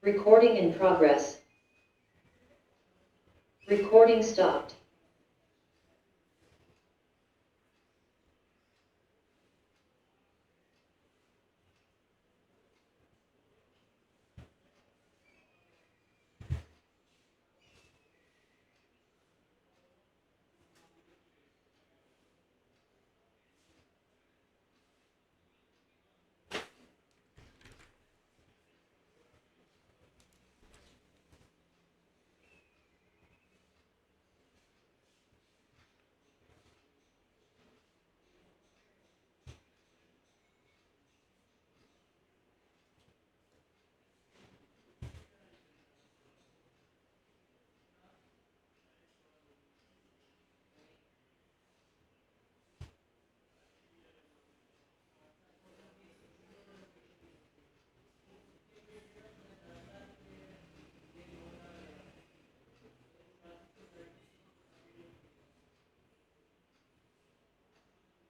Recording in progress. Recording stopped.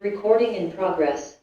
Recording in progress.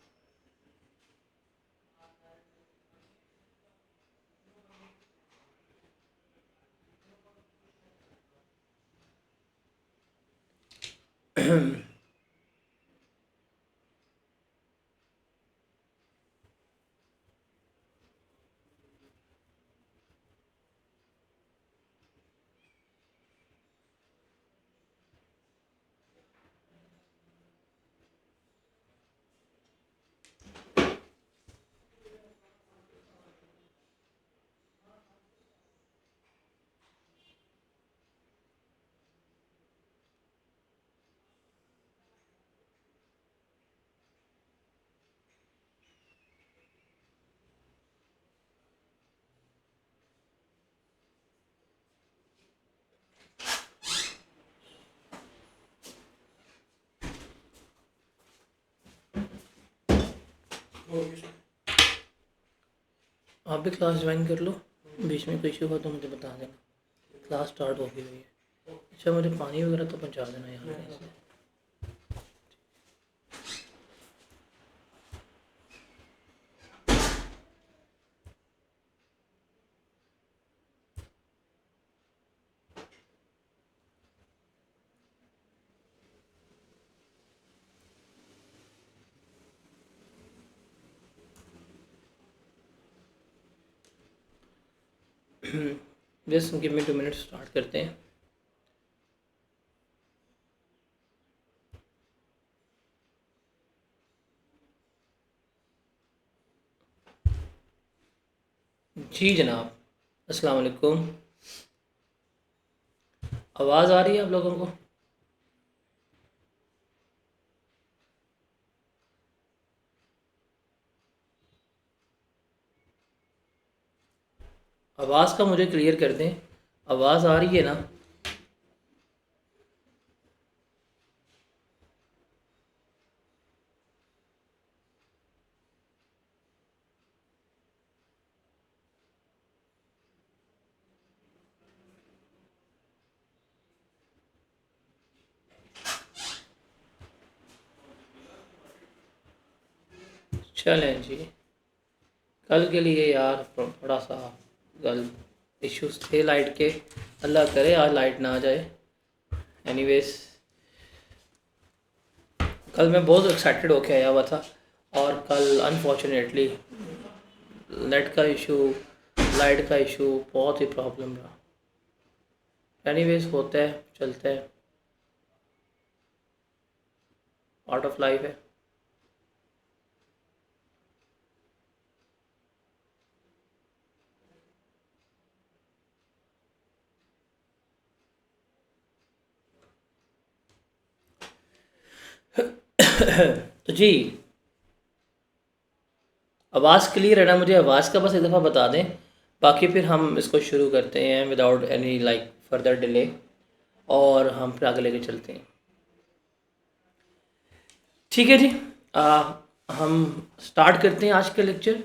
आप भी class join कर लो, बीच में कोई इशू हो तो मुझे बता देना। क्लास स्टार्ट हो गई है। अच्छा, मुझे पानी वगैरह तो पहुंचा देना यहाँ कहीं से। Just give me 2 minutes, start करते हैं। जी जनाब, अस्सलाम वालेकुम। आवाज़ आ रही है आप लोगों को? आवाज़ का मुझे क्लियर कर दें, आवाज़ आ रही है ना? चलें जी, कल के लिए यार थोड़ा सा कल इश्यूज थे लाइट के, अल्लाह करे आज लाइट ना आ जाए। एनीवेज, कल मैं बहुत एक्साइटेड होके आया हुआ था और कल अनफॉर्चुनेटली नेट का इशू, लाइट का इशू, बहुत ही प्रॉब्लम रहा। एनीवेज, होता है, चलता है, पार्ट ऑफ लाइफ है। तो जी, आवाज़ क्लियर है ना? मुझे आवाज़ का बस एक दफ़ा बता दें, बाकी फिर हम इसको शुरू करते हैं without any like further delay, और हम फिर आगे लेके चलते हैं। ठीक है जी, हम स्टार्ट करते हैं आज का लेक्चर।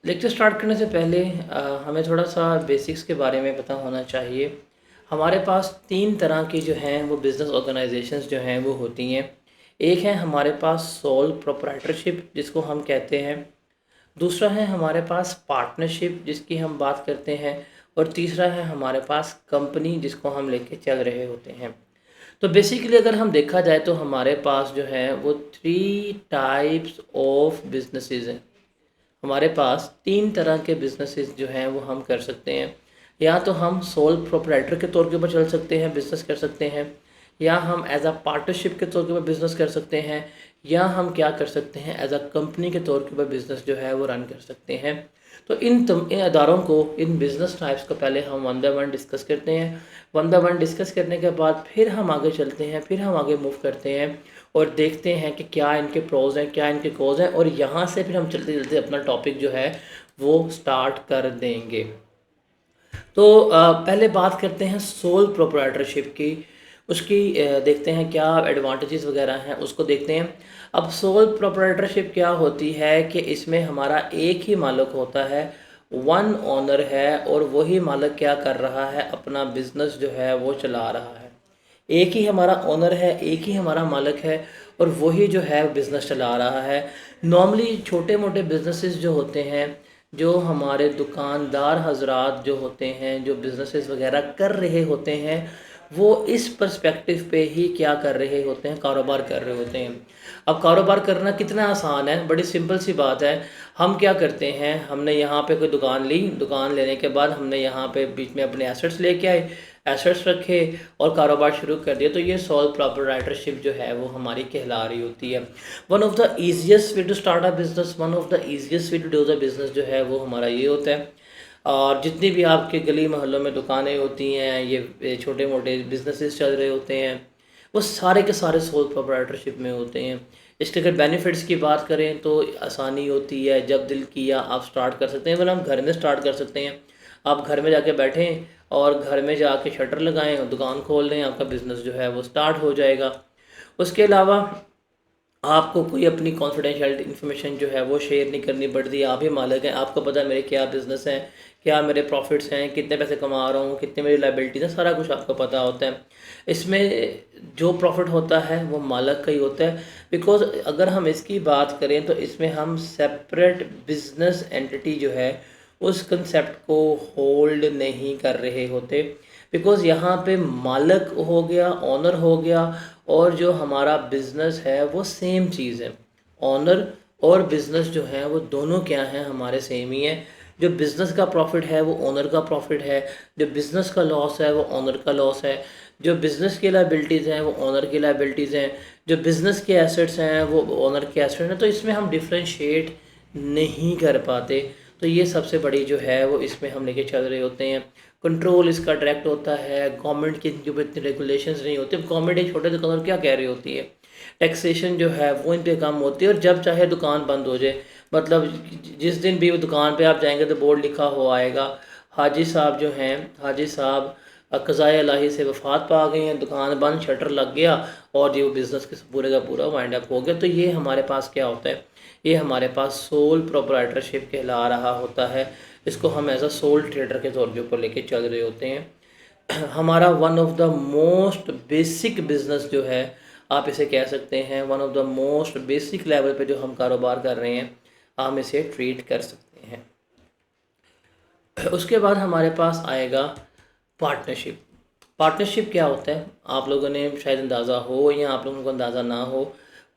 लेक्चर स्टार्ट करने से पहले हमें थोड़ा सा बेसिक्स के बारे में पता होना चाहिए। हमारे पास 3 तरह की जो हैं वो बिज़नेस ऑर्गेनाइजेशंस जो हैं वो होती हैं। एक है हमारे पास सोल प्रोप्राइटरशिप, जिसको हम कहते हैं दूसरा है हमारे पास पार्टनरशिप जिसकी हम बात करते हैं, और तीसरा है हमारे पास कंपनी जिसको हम लेके चल रहे होते हैं। तो बेसिकली अगर हम देखा जाए तो हमारे पास जो है वो 3 टाइप्स ऑफ बिजनेसेस हैं। हमारे पास 3 तरह के बिजनेसेस जो हैं वो हम कर सकते हैं। या तो हम सोल प्रोप्राइटर के तौर के ऊपर चल सकते हैं, बिज़नेस कर सकते हैं, या हम एज अ पार्टनरशिप के तौर के ऊपर बिज़नेस कर सकते हैं, या हम क्या कर सकते हैं एज अ कंपनी के तौर के ऊपर बिज़नेस जो है वो रन कर सकते हैं। तो इन अदारों को, इन बिज़नेस टाइप्स को पहले हम वन बाय वन डिस्कस करते हैं। वन बाय वन डिस्कस करने के बाद फिर हम आगे चलते हैं, फिर हम आगे मूव करते हैं और देखते हैं कि क्या इनके प्रोज हैं, क्या इनके कॉज हैं, और यहाँ से फिर हम चलते चलते अपना टॉपिक जो है वो स्टार्ट कर देंगे। तो पहले बात करते हैं सोल प्रोप्राइटरशिप की। उसकी देखते हैं क्या एडवांटेजेस वगैरह हैं, उसको देखते हैं। अब सोल प्रोप्राइटरशिप क्या होती है कि इसमें हमारा एक ही मालिक होता है, वन ओनर है, और वही मालिक क्या कर रहा है, अपना बिजनेस जो है वो चला रहा है। एक ही हमारा ओनर है, एक ही हमारा मालिक है, और वही जो है बिज़नेस चला रहा है। नॉर्मली छोटे मोटे बिजनेसेस जो होते हैं, जो हमारे दुकानदार हजरात जो होते हैं, जो बिज़नेसेस वगैरह कर रहे होते हैं, वो इस पर्सपेक्टिव पे ही क्या कर रहे होते हैं, कारोबार कर रहे होते हैं। अब कारोबार करना कितना आसान है, बड़ी सिंपल सी बात है। हम क्या करते हैं, हमने यहाँ पे कोई दुकान ली, दुकान लेने के बाद हमने यहाँ पे बीच में अपने एसेट्स लेके आए, एसेट्स रखे और कारोबार शुरू कर दिया। तो ये सोल प्रोप्राइटरशिप जो है वो हमारी कहला रही होती है। One of the easiest way to start a business, one of the easiest way to do the business जो है वो हमारा ये होता है। और जितनी भी आपके गली मोहल्लों में दुकानें होती हैं, ये छोटे मोटे बिजनेसेस चल रहे होते हैं, वो सारे के सारे सोल प्रोप्राइटरशिप में होते हैं। इसके अगर बेनिफिट्स की बात करें तो आसानी होती है, जब दिल किया आप स्टार्ट कर सकते हैं। इवन हम घर में स्टार्ट कर सकते हैं। आप घर में जाके बैठें और घर में जाके शटर लगाएं और दुकान खोल लें, आपका बिज़नेस जो है वो स्टार्ट हो जाएगा। उसके अलावा आपको कोई अपनी कॉन्फिडेंशियल इन्फॉर्मेशन जो है वो शेयर नहीं करनी पड़ती। आप ही मालिक हैं, आपको पता है मेरे क्या बिज़नेस हैं, क्या मेरे प्रॉफिट्स हैं, कितने पैसे कमा रहा हूँ, कितने मेरी लाइबिलिटीज़ हैं, सारा कुछ आपको पता होता है। इसमें जो प्रॉफिट होता है वो मालिक का ही होता है। बिकॉज अगर हम इसकी बात करें तो इसमें हम सेपरेट बिजनेस एंटिटी जो है उस कंसेप्ट को होल्ड नहीं कर रहे होते। बिकॉज़ यहाँ पे मालिक हो गया, ओनर हो गया, और जो हमारा बिज़नेस है वो सेम चीज़ है। ओनर और बिज़नेस जो है वो दोनों क्या हैं, हमारे सेम ही हैं। जो बिज़नेस का प्रॉफिट है वो ओनर का प्रॉफिट है, जो बिज़नेस का लॉस है वो ओनर का लॉस है, जो बिज़नेस की लायबिलिटीज़ हैं वो ओनर की लायबिलिटीज़ हैं, जो बिज़नेस के एसेट्स हैं वो ओनर के एसेट्स हैं। तो इसमें हम डिफ्रेंशिएट नहीं कर पाते। तो ये सबसे बड़ी जो है वो इसमें हम लेके चल रहे होते हैं। कंट्रोल इसका डायरेक्ट होता है, गवर्नमेंट के जो इतने रेगुलेशंस नहीं होते। गवर्नमेंट एक छोटे दुकानदार क्या कह रही होती है, टैक्सेशन जो है वो इन पे कम होती है, और जब चाहे दुकान बंद हो जाए, मतलब जिस दिन भी वो दुकान पे आप जाएंगे तो बोर्ड लिखा हुआ आएगा, हाजी साहब जो हैं, हाजी साहब क़ज़ाए इलाही से वफ़ात पा गए हैं, दुकान बंद, शटर लग गया, और ये वो बिज़नेस के पूरे का पूरा वाइंड अप हो गया। तो ये हमारे पास क्या होता है, ये हमारे पास सोल प्रोप्राइटरशिप कहला रहा होता है। इसको हम एज अ सोल ट्रेडर के तौर के ऊपर लेके चल रहे होते हैं। हमारा one of the most basic business जो है, आप इसे कह सकते हैं one of the most basic level पे जो हम कारोबार कर रहे हैं, हम इसे ट्रीट कर सकते हैं। उसके बाद हमारे पास आएगा पार्टनरशिप। पार्टनरशिप क्या होता है, आप लोगों ने शायद अंदाज़ा हो या आप लोगों को अंदाज़ा ना हो।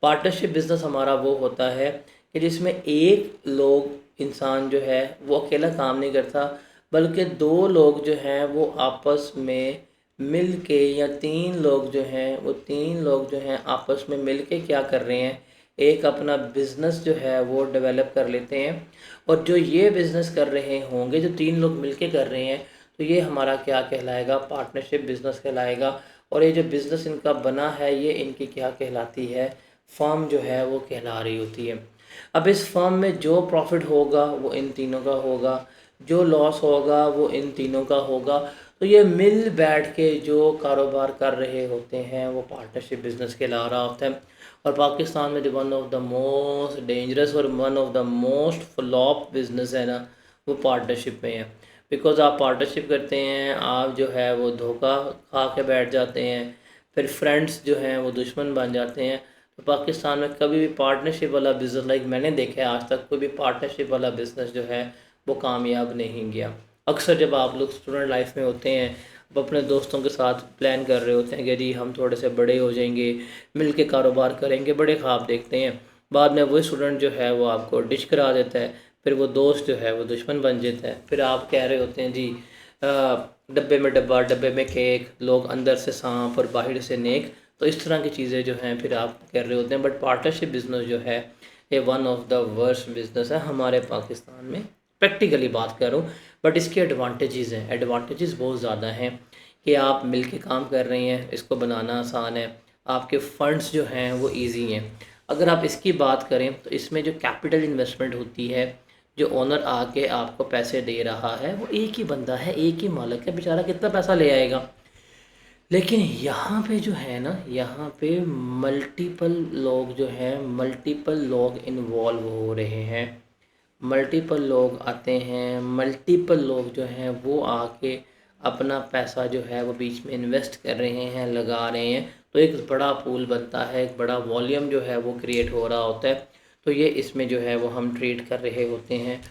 पार्टनरशिप बिज़नेस हमारा वो होता है कि जिसमें एक लोग इंसान जो है वो अकेला काम नहीं करता, बल्कि 2 लोग जो हैं वो आपस में मिल के, या 3 लोग जो हैं वो 3 लोग जो हैं आपस में मिल के क्या कर रहे हैं, एक अपना बिज़नेस जो है वो डेवलप कर लेते हैं। और जो ये बिज़नेस कर रहे होंगे, जो 3 लोग मिल के कर रहे हैं, तो ये हमारा क्या कहलाएगा, पार्टनरशिप बिज़नेस कहलाएगा। और ये जो बिज़नेस इनका बना है ये इनकी क्या कहलाती है, फर्म जो है वो कहला रही होती है। अब इस फर्म में जो प्रॉफिट होगा वो इन तीनों का होगा, जो लॉस होगा वो इन तीनों का होगा। तो ये मिल बैठ के जो कारोबार कर रहे होते हैं वो पार्टनरशिप बिज़नेस कहला रहा होता है। और पाकिस्तान में जो one of the most dangerous और one of the most flop business है ना, वो पार्टनरशिप में है। बिकॉज़ आप पार्टनरशिप करते हैं, आप जो है वो धोखा खा के बैठ जाते हैं, फिर फ्रेंड्स जो हैं वो दुश्मन बन जाते हैं। तो पाकिस्तान में कभी भी पार्टनरशिप वाला बिज़नेस, लाइक मैंने देखा है आज तक कोई भी पार्टनरशिप वाला बिज़नेस जो है वो कामयाब नहीं गया। अक्सर जब आप लोग स्टूडेंट लाइफ में होते हैं, अब अपने दोस्तों के साथ प्लान कर रहे होते हैं कि जी हम थोड़े से बड़े हो जाएंगे, मिल के कारोबार करेंगे, बड़े ख्वाब देखते हैं, बाद में वही स्टूडेंट जो है वो आपको डिश करा देता है, फिर वो दोस्त जो है वो दुश्मन बन जाता है, फिर आप कह रहे होते हैं जी डब्बे में डब्बा, डब्बे में केक, लोग अंदर से सांप और बाहर से नेक। तो इस तरह की चीज़ें जो हैं फिर आप कर रहे होते हैं। बट पार्टनरशिप बिज़नेस जो है ये one of the worst business है हमारे पाकिस्तान में, प्रैक्टिकली बात कर रहा हूँ। बट इसके एडवांटेजेस हैं, एडवांटेजेस बहुत ज़्यादा हैं कि आप मिल के काम कर रहे हैं, इसको बनाना आसान है, आपके फंड्स जो हैं वो ईजी हैं। अगर आप इसकी बात करें तो इसमें जो कैपिटल इन्वेस्टमेंट होती है, जो ओनर आके आपको पैसे दे रहा है वो एक ही बंदा है, एक ही मालिक है, बेचारा कितना पैसा ले आएगा। लेकिन यहाँ पे जो है ना, यहाँ पे मल्टीपल लोग जो हैं, मल्टीपल लोग इन्वॉल्व हो रहे हैं, मल्टीपल लोग आते हैं, मल्टीपल लोग जो हैं वो आके अपना पैसा जो है वो बीच में इन्वेस्ट कर रहे हैं, लगा रहे हैं। तो एक बड़ा पूल बनता है, एक बड़ा वॉल्यूम जो है वो क्रिएट हो रहा होता है। तो ये इसमें जो है वो हम ट्रीट कर रहे होते हैं।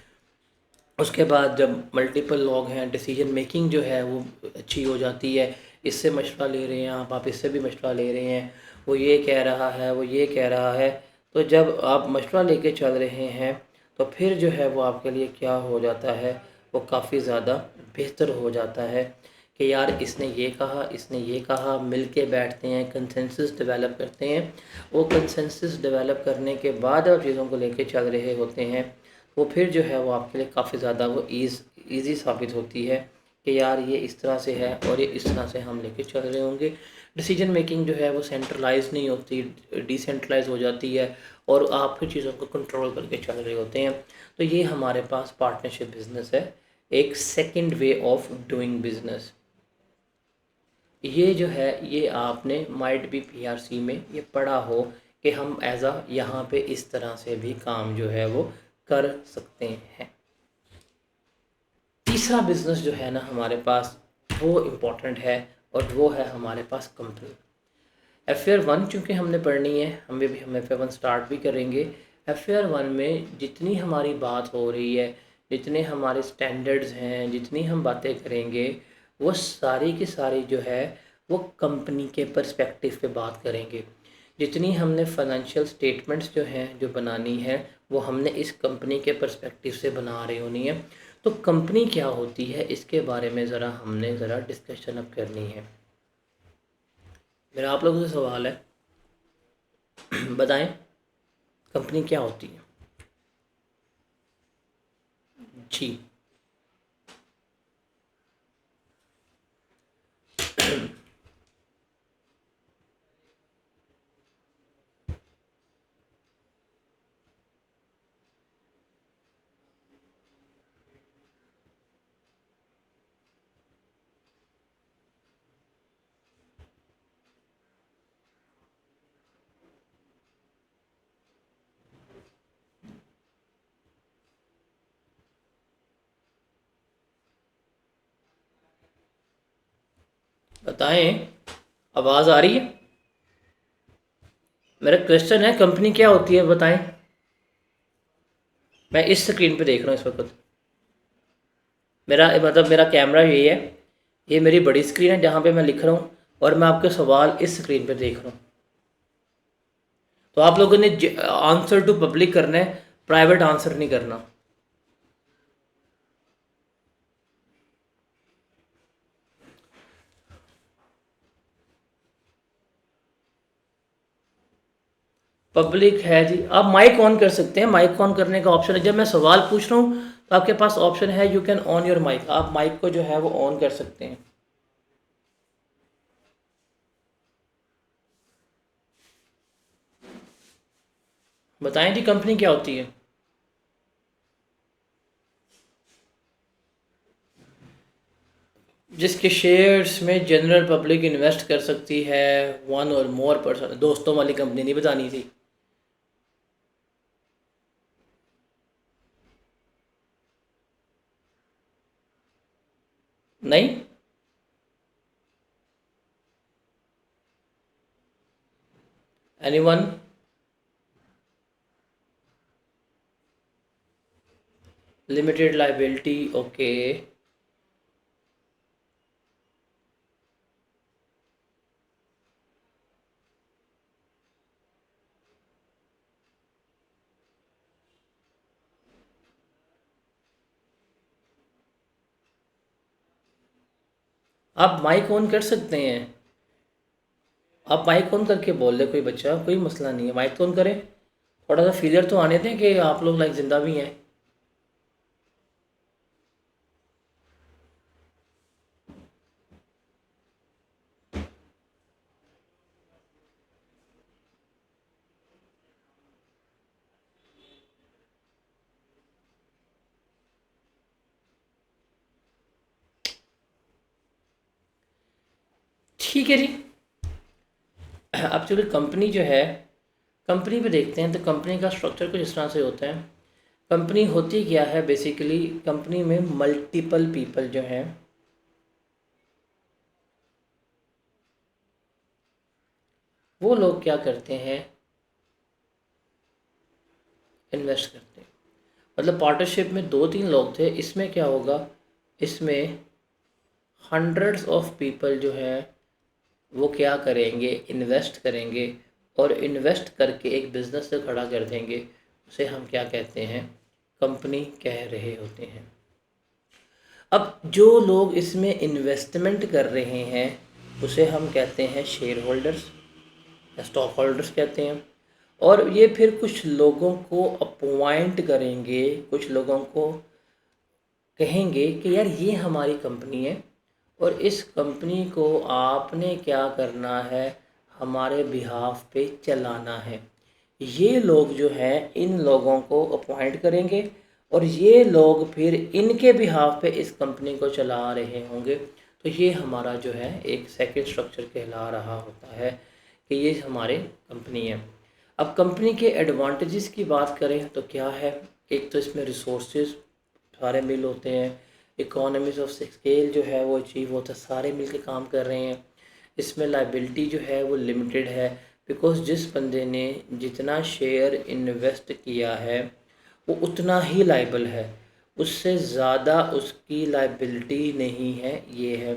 उसके बाद जब मल्टीपल लोग हैं, डिसीजन मेकिंग जो है वो अच्छी हो जाती है। इससे मशवरा ले रहे हैं आप इससे भी मशवरा ले रहे हैं, वो ये कह रहा है, वो ये कह रहा है। तो जब आप मशवरा लेके चल रहे हैं तो फिर जो है वो आपके लिए क्या हो जाता है, वो काफ़ी ज़्यादा बेहतर हो जाता है कि यार इसने ये कहा, इसने ये कहा, मिल के बैठते हैं, कंसेंसस डेवलप करते हैं। वो कंसेंसस डेवलप करने के बाद आप चीज़ों को लेके चल रहे होते हैं, वो फिर जो है वो आपके लिए काफ़ी ज़्यादा वो ईज़ी साबित होती है कि यार ये इस तरह से है और ये इस तरह से हम लेके चल रहे होंगे। डिसीजन मेकिंग जो है वो सेंट्रलाइज नहीं होती, डिसेंट्रलाइज हो जाती है और आप फिर चीज़ों को कंट्रोल करके चल रहे होते हैं। तो ये हमारे पास पार्टनरशिप बिजनेस है, एक second way of doing business. ये जो है ये आपने माइट बी पीआरसी में ये पढ़ा हो कि हम एज अ यहाँ पे इस तरह से भी काम जो है वो कर सकते हैं। तीसरा बिजनेस जो है ना हमारे पास वो इम्पोर्टेंट है और वो है हमारे पास कंपनी। FR1 चूँकि हमने पढ़नी है, हमें भी हम FR1 स्टार्ट भी करेंगे। FR1 में जितनी हमारी बात हो रही है, जितने हमारे स्टैंडर्ड्स हैं, जितनी हम बातें करेंगे, वो सारी की सारी जो है वो कंपनी के पर्सपेक्टिव पे बात करेंगे। जितनी हमने फाइनेंशियल स्टेटमेंट्स जो हैं जो बनानी है वो हमने इस कंपनी के पर्सपेक्टिव से बना रही होनी है। तो कंपनी क्या होती है इसके बारे में हमने ज़रा डिस्कशन अब करनी है। मेरा आप लोगों से सवाल है, बताएं कंपनी क्या होती है। जी, बताएं, आवाज़ आ रही है? मेरा क्वेश्चन है कंपनी क्या होती है बताएं। मैं इस स्क्रीन पे देख रहा हूँ इस वक्त, मेरा मतलब मेरा कैमरा यही है, ये मेरी बड़ी स्क्रीन है जहाँ पे मैं लिख रहा हूँ और मैं आपके सवाल इस स्क्रीन पे देख रहा हूँ। तो आप लोगों ने आंसर टू पब्लिक करना है, प्राइवेट आंसर नहीं करना। पब्लिक है जी, आप माइक ऑन कर सकते हैं, माइक ऑन करने का ऑप्शन है। जब मैं सवाल पूछ रहा हूँ तो आपके पास ऑप्शन है you can on your mic, आप माइक को जो है वो ऑन कर सकते हैं। बताएं जी कंपनी क्या होती है। जिसके शेयर्स में जनरल पब्लिक इन्वेस्ट कर सकती है, वन और मोर पर्सन। दोस्तों वाली कंपनी नहीं बतानी थी। नहीं, एनीवन? Limited liability, okay. आप माइक ऑन कर सकते हैं, आप माइक ऑन करके बोल रहे कोई बच्चा, कोई मसला नहीं है, माइक तो ऑन करें, थोड़ा सा फीलर तो आने दें कि आप लोग लाइक ज़िंदा भी हैं। ठीक है जी। अब चलिए कंपनी जो है, कंपनी पे देखते हैं। तो कंपनी का स्ट्रक्चर कुछ इस तरह से होता है। कंपनी होती क्या है बेसिकली, कंपनी में मल्टीपल पीपल जो हैं वो लोग क्या करते हैं, इन्वेस्ट करते हैं। मतलब पार्टनरशिप में 2-3 लोग थे, इसमें क्या होगा, इसमें हंड्रेड्स ऑफ पीपल जो हैं वो क्या करेंगे, इन्वेस्ट करेंगे, और इन्वेस्ट करके एक बिज़नेस से खड़ा कर देंगे। उसे हम क्या कहते हैं, कंपनी कह रहे होते हैं। अब जो लोग इसमें इन्वेस्टमेंट कर रहे हैं उसे हम कहते हैं शेयर होल्डर्स या स्टॉक होल्डर्स कहते हैं। और ये फिर कुछ लोगों को अपॉइंट करेंगे, कुछ लोगों को कहेंगे कि यार ये हमारी कंपनी है और इस कंपनी को आपने क्या करना है, हमारे बिहाफ पे चलाना है। ये लोग जो हैं इन लोगों को अपॉइंट करेंगे और ये लोग फिर इनके बिहाफ पे इस कंपनी को चला रहे होंगे। तो ये हमारा जो है एक सेकंड स्ट्रक्चर कहला रहा होता है कि ये हमारे कंपनी है। अब कंपनी के एडवांटेजेस की बात करें तो क्या है, एक तो इसमें रिसोर्सेज सारे मिल होते हैं, इकोनॉमीज ऑफ स्केल जो है वो अचीव होता है, सारे मिल के काम कर रहे हैं। इसमें लाइबिलिटी जो है वो लिमिटेड है, बिकॉज जिस बंदे ने जितना शेयर इन्वेस्ट किया है वो उतना ही लाइबल है, उससे ज़्यादा उसकी लाइबिलिटी नहीं है, ये है।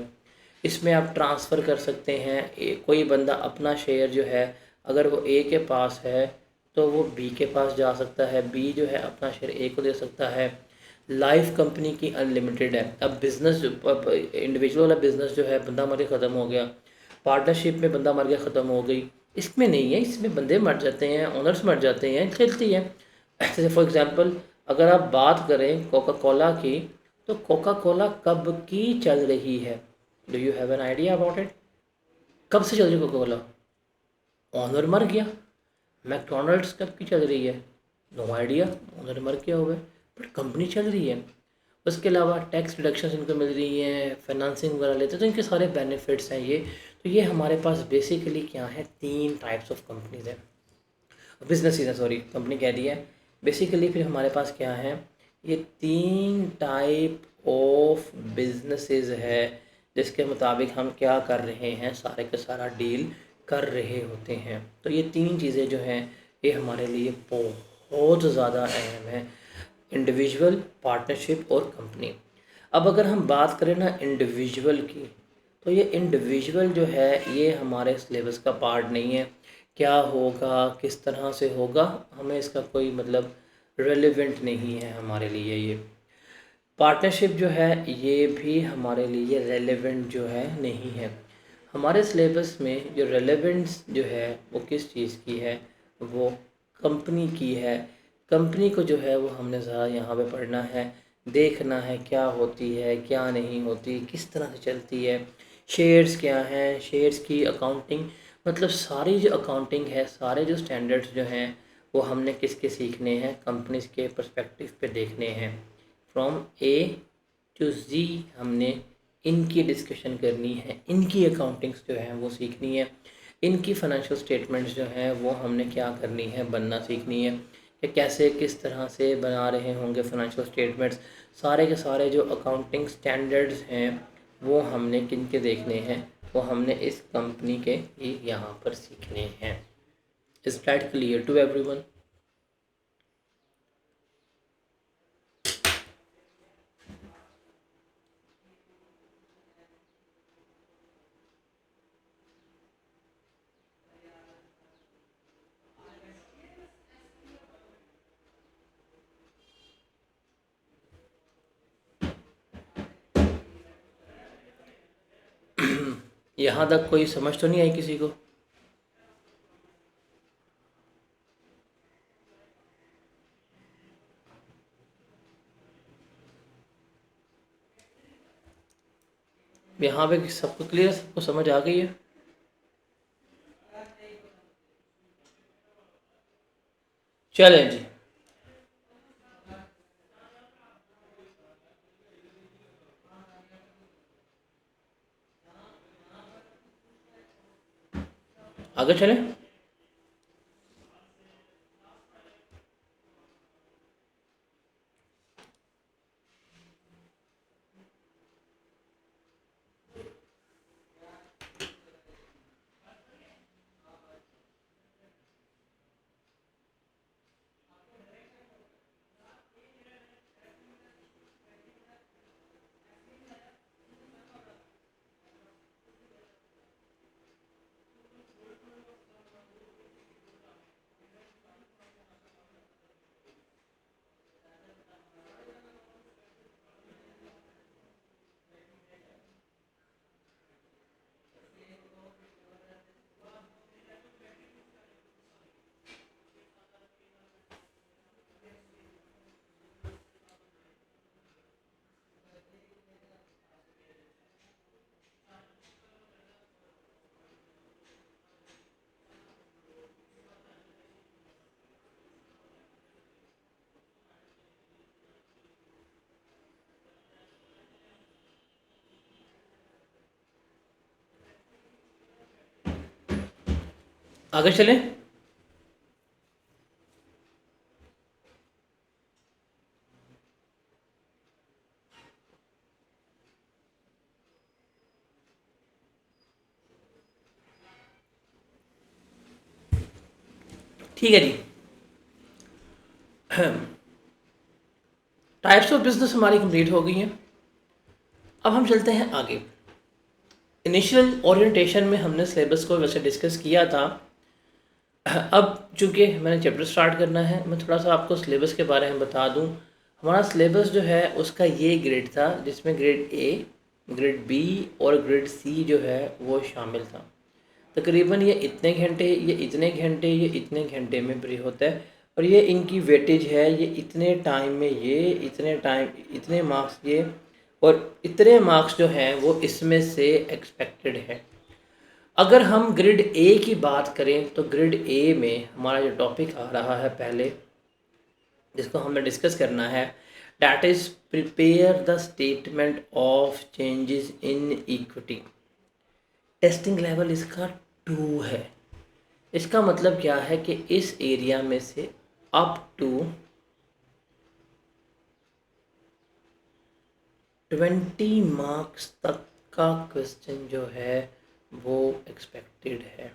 इसमें आप ट्रांसफ़र कर सकते हैं, कोई बंदा अपना शेयर जो है अगर वो ए के पास है तो वो बी के पास जा सकता है, बी जो है अपना शेयर ए को दे सकता है। लाइफ कंपनी की अनलिमिटेड है। अब बिज़नेस इंडिविजुअल वाला बिज़नेस जो है बंदा मर के ख़त्म हो गया, पार्टनरशिप में बंदा मर के ख़त्म हो गई, इसमें नहीं है। इसमें बंदे मर जाते हैं, ओनर्स मर जाते हैं, चलती है। जैसे फॉर एग्जांपल अगर आप बात करें कोका कोला की, तो कोका कोला कब की चल रही है, do you have an idea about it? कब से चल रही है कोका कोला? ओनर मर गया। मैकडोनल्ड्स कब की चल रही है? नो आइडिया, ओनर मर गया हुआ है, बट कंपनी चल रही है। उसके अलावा टैक्स डिडक्शंस इनको मिल रही हैं, फाइनेंसिंग वगैरह लेते हैं, तो इनके सारे बेनिफिट्स हैं ये। तो ये हमारे पास बेसिकली क्या है, 3 टाइप्स ऑफ कंपनीज हैं, बिजनेस है, सॉरी कंपनी कह दी है। बेसिकली फिर हमारे पास क्या है, ये 3 टाइप ऑफ बिजनेसेस है जिसके मुताबिक हम क्या कर रहे हैं, सारे का सारा डील कर रहे होते हैं। तो ये 3 चीज़ें जो हैं ये हमारे लिए बहुत ज़्यादा अहम है, इंडिविजुअल, पार्टनरशिप और कंपनी। अब अगर हम बात करें ना इंडिविजुअल की, तो ये इंडिविजुअल जो है ये हमारे सिलेबस का पार्ट नहीं है। क्या होगा, किस तरह से होगा, हमें इसका कोई मतलब रेलेवेंट नहीं है हमारे लिए। ये पार्टनरशिप जो है ये भी हमारे लिए रेलेवेंट जो है नहीं है। हमारे सिलेबस में जो रेलेवेंस जो है वो किस चीज़ की है, वो कंपनी की है। कंपनी को जो है वो हमने ज़रा यहाँ पे पढ़ना है, देखना है क्या होती है, क्या नहीं होती, किस तरह से चलती है, शेयर्स क्या हैं, शेयर्स की अकाउंटिंग, मतलब सारी जो अकाउंटिंग है, सारे जो स्टैंडर्ड्स जो हैं वो हमने किसके सीखने हैं, कंपनीज के पर्सपेक्टिव पे देखने हैं। फ्रॉम ए टू जी हमने इनकी डिस्कशन करनी है, इनकी अकाउंटिंग्स जो है वो सीखनी है, इनकी फाइनेंशियल स्टेटमेंट्स जो हैं वो हमने क्या करनी है, बनना सीखनी है कि कैसे किस तरह से बना रहे होंगे फाइनेंशियल स्टेटमेंट्स। सारे के सारे जो अकाउंटिंग स्टैंडर्ड्स हैं वो हमने किन के देखने हैं, वो हमने इस कंपनी के ही यहाँ पर सीखने हैं। Is that clear to everyone? यहाँ तक कोई समझ तो नहीं आई किसी को? यहाँ पे सबको क्लियर, सबको समझ आ गई है? चलें जी। आगे चलें। आगे चलें। ठीक है जी। टाइप्स ऑफ बिजनेस हमारी कंप्लीट हो गई हैं। अब हम चलते हैं आगे। इनिशियल ओरिएंटेशन में हमने सिलेबस को वैसे डिस्कस किया था। अब चूँकि मैंने चैप्टर स्टार्ट करना है, मैं थोड़ा सा आपको सिलेबस के बारे में बता दूं। हमारा सिलेबस जो है उसका ये ग्रेड था, जिसमें ग्रेड ए, ग्रेड बी और ग्रेड सी जो है वो शामिल था। तकरीबन ये इतने घंटे, ये इतने घंटे, ये इतने घंटे में फ्री होता है, और ये इनकी वेटेज है, ये इतने टाइम में, ये इतने टाइम, इतने मार्क्स ये, और इतने मार्क्स जो हैं वो इसमें से एक्सपेक्टेड है। अगर हम ग्रेड ए की बात करें तो ग्रेड ए में हमारा जो टॉपिक आ रहा है पहले, जिसको हमें डिस्कस करना है, that is prepare the statement of changes in equity. Testing level इसका 2 है। इसका मतलब क्या है कि इस एरिया में से अप टू 20 मार्क्स तक का क्वेश्चन जो है वो एक्सपेक्टेड है।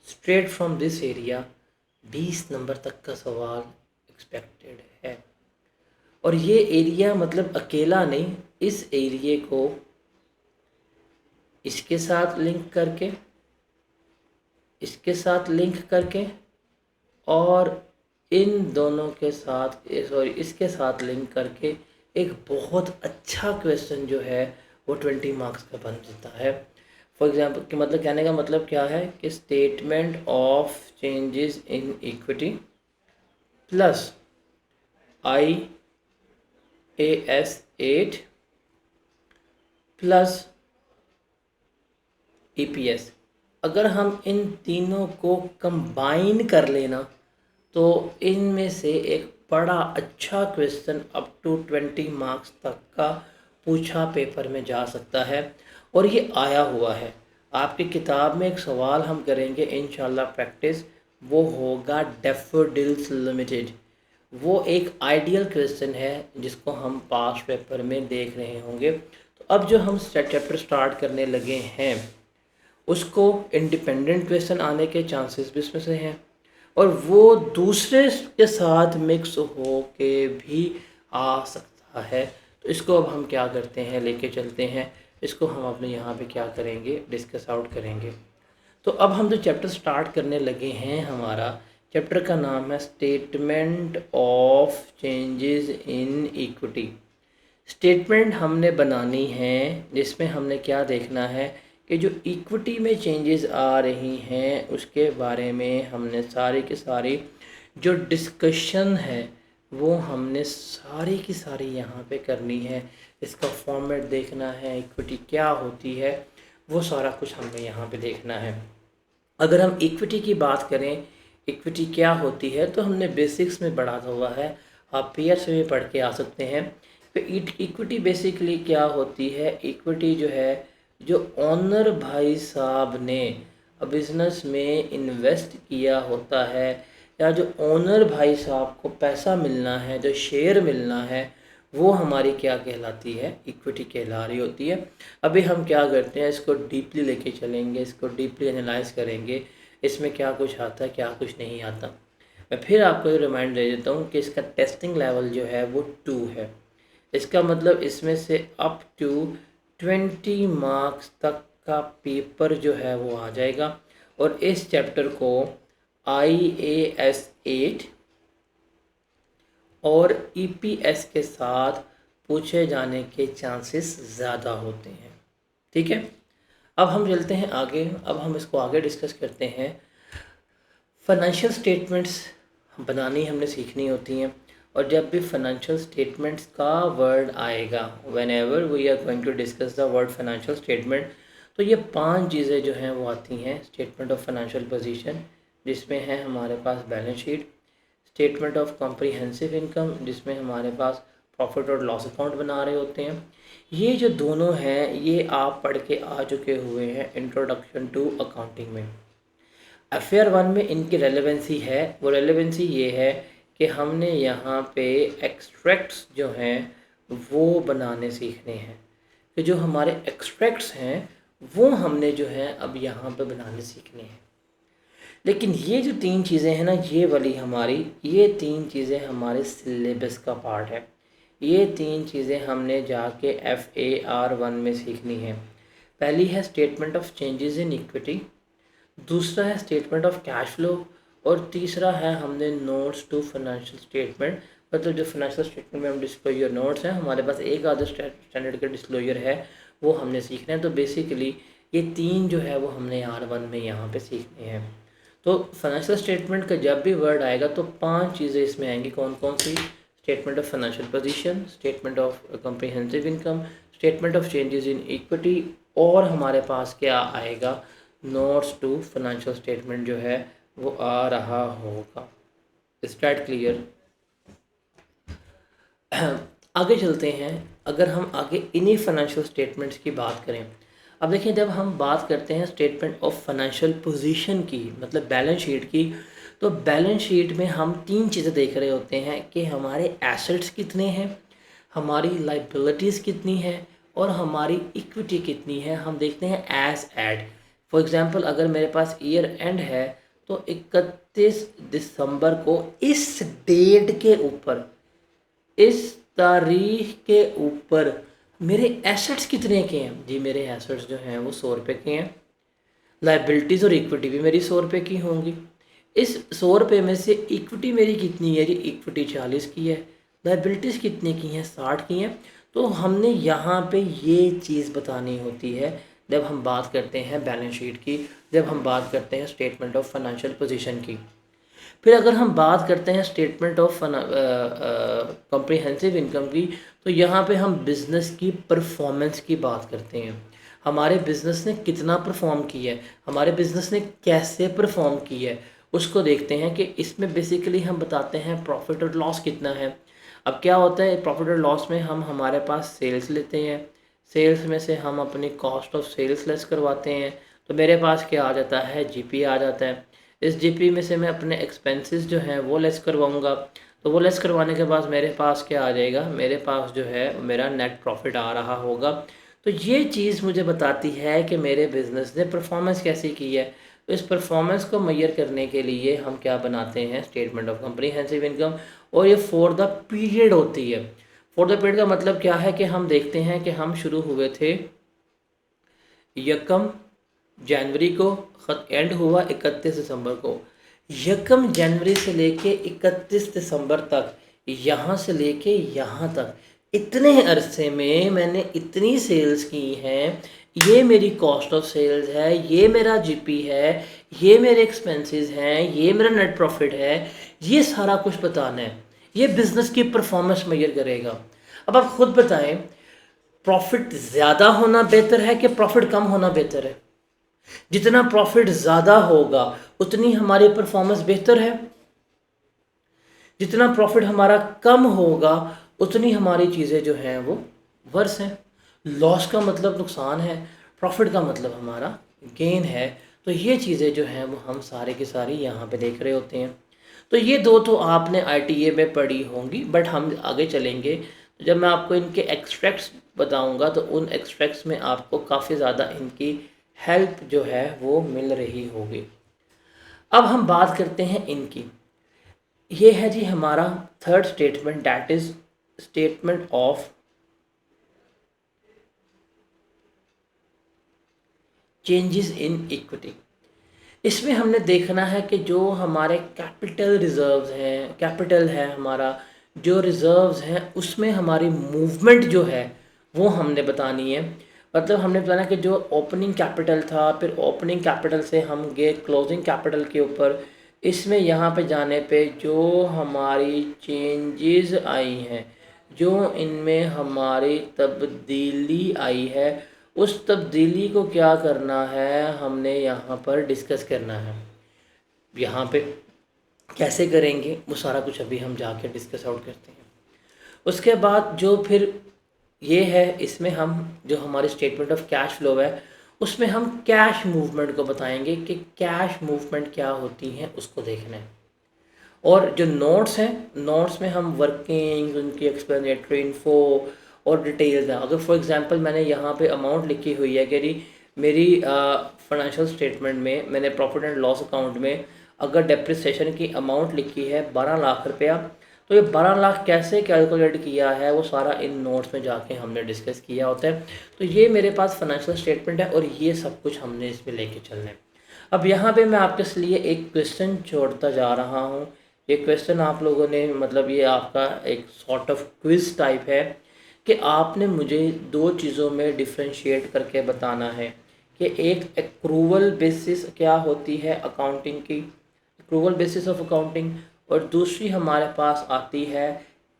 Straight from this area 20 number तक का सवाल एक्सपेक्टेड है। और ये एरिया मतलब अकेला नहीं, इस एरिए को इसके साथ लिंक करके, इसके साथ लिंक करके, और इन दोनों के साथ, सॉरी, इसके साथ लिंक करके एक बहुत अच्छा क्वेश्चन जो है वो 20 मार्क्स का बन जाता है। फॉर एग्जांपल कि मतलब कहने का मतलब क्या है कि statement of changes in equity plus IAS 8 plus EPS, अगर हम इन तीनों को कंबाइन कर लेना तो इनमें से एक बड़ा अच्छा क्वेश्चन अप टू 20 मार्क्स तक का पूछा पेपर में जा सकता है। और ये आया हुआ है आपकी किताब में। एक सवाल हम करेंगे इंशाल्लाह प्रैक्टिस, वो होगा डैफोडिल्स लिमिटेड। वो एक आइडियल क्वेश्चन है जिसको हम पास पेपर में देख रहे होंगे। तो अब जो हम चैप्टर स्टार्ट करने लगे हैं उसको इंडिपेंडेंट क्वेश्चन आने के चांसेस भी इसमें से हैं, और वो दूसरे के साथ मिक्स हो के भी आ सकता है। तो इसको अब हम क्या करते हैं, लेके चलते हैं इसको, हम अपने यहाँ पे क्या करेंगे, डिस्कस आउट करेंगे। तो अब हम जो चैप्टर स्टार्ट करने लगे हैं, हमारा चैप्टर का नाम है statement of changes in equity. Statement हमने बनानी है जिसमें हमने क्या देखना है कि जो इक्विटी में चेंजेस आ रही हैं उसके बारे में हमने सारी की सारी जो डिस्कशन है वो हमने सारी की सारी यहाँ पे करनी है। इसका फॉर्मेट देखना है, इक्विटी क्या होती है, वो सारा कुछ हमने यहाँ पे देखना है। अगर हम इक्विटी की बात करें, इक्विटी क्या होती है, तो हमने बेसिक्स में पढ़ा हुआ है, आप पीयर से भी पढ़ के आ सकते हैं। तो इक्विटी बेसिकली क्या होती है, इक्विटी जो है जो ओनर भाई साहब ने बिजनेस में इन्वेस्ट किया होता है, या जो ओनर भाई साहब को पैसा मिलना है, जो शेयर मिलना है, वो हमारी क्या कहलाती है, इक्विटी कहला रही होती है। अभी हम क्या करते हैं, इसको डीपली लेके चलेंगे, इसको डीपली एनालाइज करेंगे, इसमें क्या कुछ आता है क्या कुछ नहीं आता। मैं फिर आपको ये रिमाइंड दे देता हूँ कि इसका टेस्टिंग लेवल जो है वो 2 है। इसका मतलब इसमें से अप टू 20 मार्क्स तक का पेपर जो है वो आ जाएगा, और इस चैप्टर को IAS 8 और EPS के साथ पूछे जाने के चांसेस ज़्यादा होते हैं। ठीक है, अब हम चलते हैं आगे। अब हम इसको आगे डिस्कस करते हैं। फाइनेंशियल स्टेटमेंट्स बनानी हमने सीखनी होती हैं, और जब भी फाइनेंशियल स्टेटमेंट्स का वर्ड आएगा, whenever we are going to discuss the word financial statement, तो ये 5 चीज़ें जो हैं वो आती हैं। स्टेटमेंट ऑफ फाइनेंशियल पोजीशन, जिसमें है हमारे पास balance sheet. Statement of comprehensive income, जिसमें हमारे पास प्रॉफिट और लॉस अकाउंट बना रहे होते हैं। ये जो दोनों हैं ये आप पढ़ के आ चुके हुए हैं इंट्रोडक्शन टू अकाउंटिंग में। अफेयर 1 में इनकी रेलेवेंसी है, वो रेलेवेंसी ये है कि हमने यहाँ पे एक्सट्रैक्ट्स जो हैं वो बनाने सीखने हैं, कि जो हमारे एक्सट्रैक्ट्स हैं वो हमने जो है अब यहाँ पे बनाने सीखने हैं। लेकिन ये जो 3 चीज़ें हैं ना, ये 3 चीज़ें हमारे सिलेबस का पार्ट है। ये 3 चीज़ें हमने जाके FAR 1 में सीखनी है। पहली है statement of changes in equity, दूसरा है स्टेटमेंट ऑफ कैश फ्लो, और तीसरा है हमने नोट्स टू फाइनेंशियल स्टेटमेंट। मतलब जो फाइनेंशियल स्टेटमेंट में हम डिस्क्लोजर नोट्स हैं, हमारे पास एक आधा स्टैंडर्ड का डिस्क्लोजर है, वो हमने सीखना है। तो बेसिकली ये 3 जो है वो हमने R1 में यहाँ पे सीखने हैं। तो फाइनेंशियल स्टेटमेंट का जब भी वर्ड आएगा तो 5 चीज़ें इसमें आएंगी। कौन कौन सी? Statement of financial position, statement of comprehensive income, statement of changes in equity, और हमारे पास क्या आएगा, नोट्स टू फाइनेंशियल स्टेटमेंट जो है वो आ रहा होगा। Start clear. आगे चलते हैं। अगर हम आगे इन्हीं फाइनेंशियल स्टेटमेंट्स की बात करें, अब देखिए जब हम बात करते हैं स्टेटमेंट ऑफ फाइनेंशियल पोजीशन की, मतलब बैलेंस शीट की, तो बैलेंस शीट में हम 3 चीज़ें देख रहे होते हैं कि हमारे एसेट्स कितने हैं, हमारी लाइबिलिटीज़ कितनी है, और हमारी इक्विटी कितनी है। हम देखते हैं एज एड। फॉर एग्जांपल अगर मेरे पास ईयर एंड है तो 31 दिसंबर को इस डेट के ऊपर, इस तारीख के ऊपर मेरे एसेट्स कितने के हैं जी? मेरे एसेट्स जो हैं वो 100 रुपये के हैं। लाइबिलिटीज़ और इक्विटी भी मेरी 100 रुपये की होंगी। इस 100 रुपये में से इक्विटी मेरी कितनी है जी? इक्विटी 40 की है। लाइबिलिटीज़ कितने की हैं? 60 की हैं। तो हमने यहाँ पे ये चीज़ बतानी होती है जब हम बात करते हैं बैलेंस शीट की, जब हम बात करते हैं स्टेटमेंट ऑफ फाइनेंशियल पोजीशन की। फिर अगर हम बात करते हैं स्टेटमेंट ऑफ कॉम्प्रिहेंसिव इनकम की, तो यहाँ पे हम बिज़नेस की परफॉर्मेंस की बात करते हैं। हमारे बिज़नेस ने कितना परफॉर्म किया है, हमारे बिज़नेस ने कैसे परफॉर्म किया है, उसको देखते हैं कि इसमें बेसिकली हम बताते हैं प्रॉफिट और लॉस कितना है। अब क्या होता है प्रॉफिट और लॉस में, हम हमारे पास सेल्स लेते हैं, सेल्स में से हम अपनी कॉस्ट ऑफ सेल्स लेस करवाते हैं, तो मेरे पास क्या आ जाता है? GP आ जाता है। इस GP में से मैं अपने एक्सपेंसेस जो हैं वो लेस करवाऊंगा, तो वो लेस करवाने के बाद मेरे पास क्या आ जाएगा? मेरे पास जो है मेरा नेट प्रॉफिट आ रहा होगा। तो ये चीज़ मुझे बताती है कि मेरे बिज़नेस ने परफॉर्मेंस कैसी की है। तो इस परफॉर्मेंस को मेजर करने के लिए हम क्या बनाते हैं? Statement of comprehensive income. और ये फॉर द पीरियड होती है। फॉर द पीरियड का मतलब क्या है कि हम देखते हैं कि हम शुरू हुए थे 1 जनवरी को, एंड हुआ 31 दिसंबर को। 1 जनवरी से लेके 31 दिसंबर तक, यहाँ से लेके यहाँ तक इतने अरसे में मैंने इतनी सेल्स की हैं, ये मेरी कॉस्ट ऑफ सेल्स है, ये मेरा जीपी है, ये मेरे एक्सपेंसेस हैं, ये मेरा नेट प्रॉफिट है, ये सारा कुछ बताना है। ये बिज़नेस की परफॉर्मेंस मेजर करेगा। अब आप खुद बताएं, प्रॉफिट ज़्यादा होना बेहतर है कि प्रॉफिट कम होना बेहतर है? जितना प्रॉफिट ज़्यादा होगा उतनी हमारी परफॉर्मेंस बेहतर है, जितना प्रॉफिट हमारा कम होगा उतनी हमारी चीज़ें जो हैं वो वर्स हैं। लॉस का मतलब नुकसान है, प्रॉफिट का मतलब हमारा गेन है। तो ये चीज़ें जो हैं वो हम सारे की सारी यहाँ पे देख रहे होते हैं। तो ये दो तो आपने आईटीए में पढ़ी होंगी, बट हम आगे चलेंगे तो जब मैं आपको इनके एक्सट्रैक्ट्स बताऊंगा तो उन एक्सट्रैक्ट्स में आपको काफ़ी ज़्यादा इनकी हेल्प जो है वो मिल रही होगी। अब हम बात करते हैं इनकी। ये है जी हमारा third statement, that is statement of changes in equity. इसमें हमने देखना है कि जो हमारे कैपिटल रिजर्व्स हैं, कैपिटल है हमारा, जो रिजर्व्स हैं उसमें हमारी मूवमेंट जो है वो हमने बतानी है। मतलब हमने बताना कि जो ओपनिंग कैपिटल था, फिर ओपनिंग कैपिटल से हम गए क्लोजिंग कैपिटल के ऊपर। इसमें यहाँ पे जाने पे जो हमारी चेंजेस आई हैं, जो इनमें हमारी तब्दीली आई है, उस तब्दीली को क्या करना है, हमने यहाँ पर डिस्कस करना है। यहाँ पे कैसे करेंगे वो सारा कुछ अभी हम जाके डिस्कस आउट करते हैं। उसके बाद जो फिर ये है, इसमें हम जो हमारी स्टेटमेंट ऑफ कैश फ्लो है उसमें हम कैश मूवमेंट को बताएंगे कि कैश मूवमेंट क्या होती है, उसको देखना है। और जो नोट्स हैं, नोट्स में हम वर्किंग, उनकी एक्सप्लेनेटरी इन्फो और डिटेल्स हैं। अगर फॉर एग्जांपल मैंने यहाँ पे अमाउंट लिखी हुई है कि मेरी फाइनेंशियल स्टेटमेंट में मैंने प्रॉफिट एंड लॉस अकाउंट में अगर डेप्रिसिएशन की अमाउंट लिखी है 12 लाख रुपया, तो ये 12 लाख कैसे कैलकुलेट किया है वो सारा इन नोट्स में जाके हमने डिस्कस किया होता है। तो ये मेरे पास फाइनेंशियल स्टेटमेंट है और ये सब कुछ हमने इसमें लेके चलना है। अब यहाँ पे मैं आपके लिए एक क्वेश्चन छोड़ता जा रहा हूँ। ये क्वेश्चन आप लोगों ने, मतलब ये आपका एक सॉर्ट ऑफ क्विज टाइप है कि आपने मुझे दो चीज़ों में डिफरेंशिएट करके बताना है कि एक एक्रूवल बेसिस क्या होती है अकाउंटिंग की, एक्रूवल बेसिस ऑफ अकाउंटिंग, और दूसरी हमारे पास आती है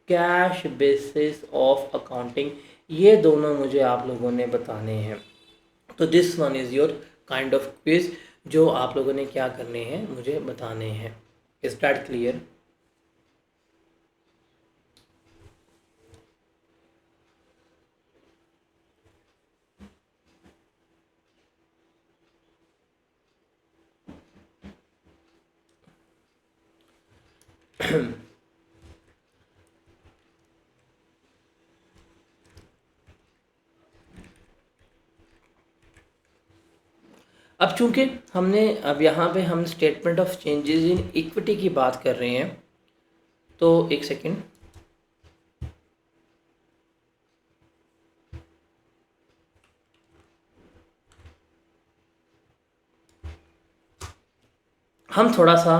कैश बेसिस ऑफ अकाउंटिंग। ये दोनों मुझे आप लोगों ने बताने हैं। तो this one is your kind of quiz जो आप लोगों ने क्या करने हैं, मुझे बताने हैं। Is that clear? अब चूंकि हमने अब यहाँ पे हम statement of changes in equity की बात कर रहे हैं, तो एक सेकेंड, हम थोड़ा सा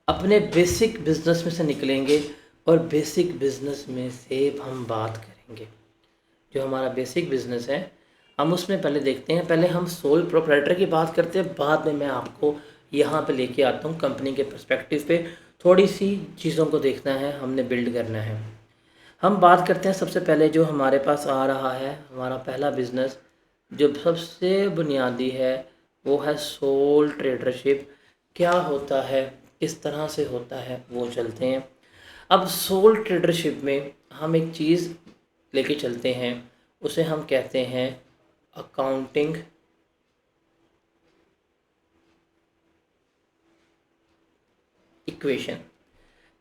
अपने बेसिक बिजनेस में से निकलेंगे और बेसिक बिजनेस में से हम बात करेंगे। जो हमारा बेसिक बिजनेस है हम उसमें पहले देखते हैं, पहले हम सोल प्रोप्राइटर की बात करते हैं, बाद में मैं आपको यहाँ पे लेके आता हूँ कंपनी के पर्सपेक्टिव पे। थोड़ी सी चीज़ों को देखना है, हमने बिल्ड करना है। हम बात करते हैं सबसे पहले जो हमारे पास आ रहा है, हमारा पहला बिजनेस जो सबसे बुनियादी है वो है सोल ट्रेडरशिप। क्या होता है, किस तरह से होता है, वो चलते हैं। अब सोल ट्रेडरशिप में हम एक चीज़ लेके चलते हैं, उसे हम कहते हैं अकाउंटिंग इक्वेशन।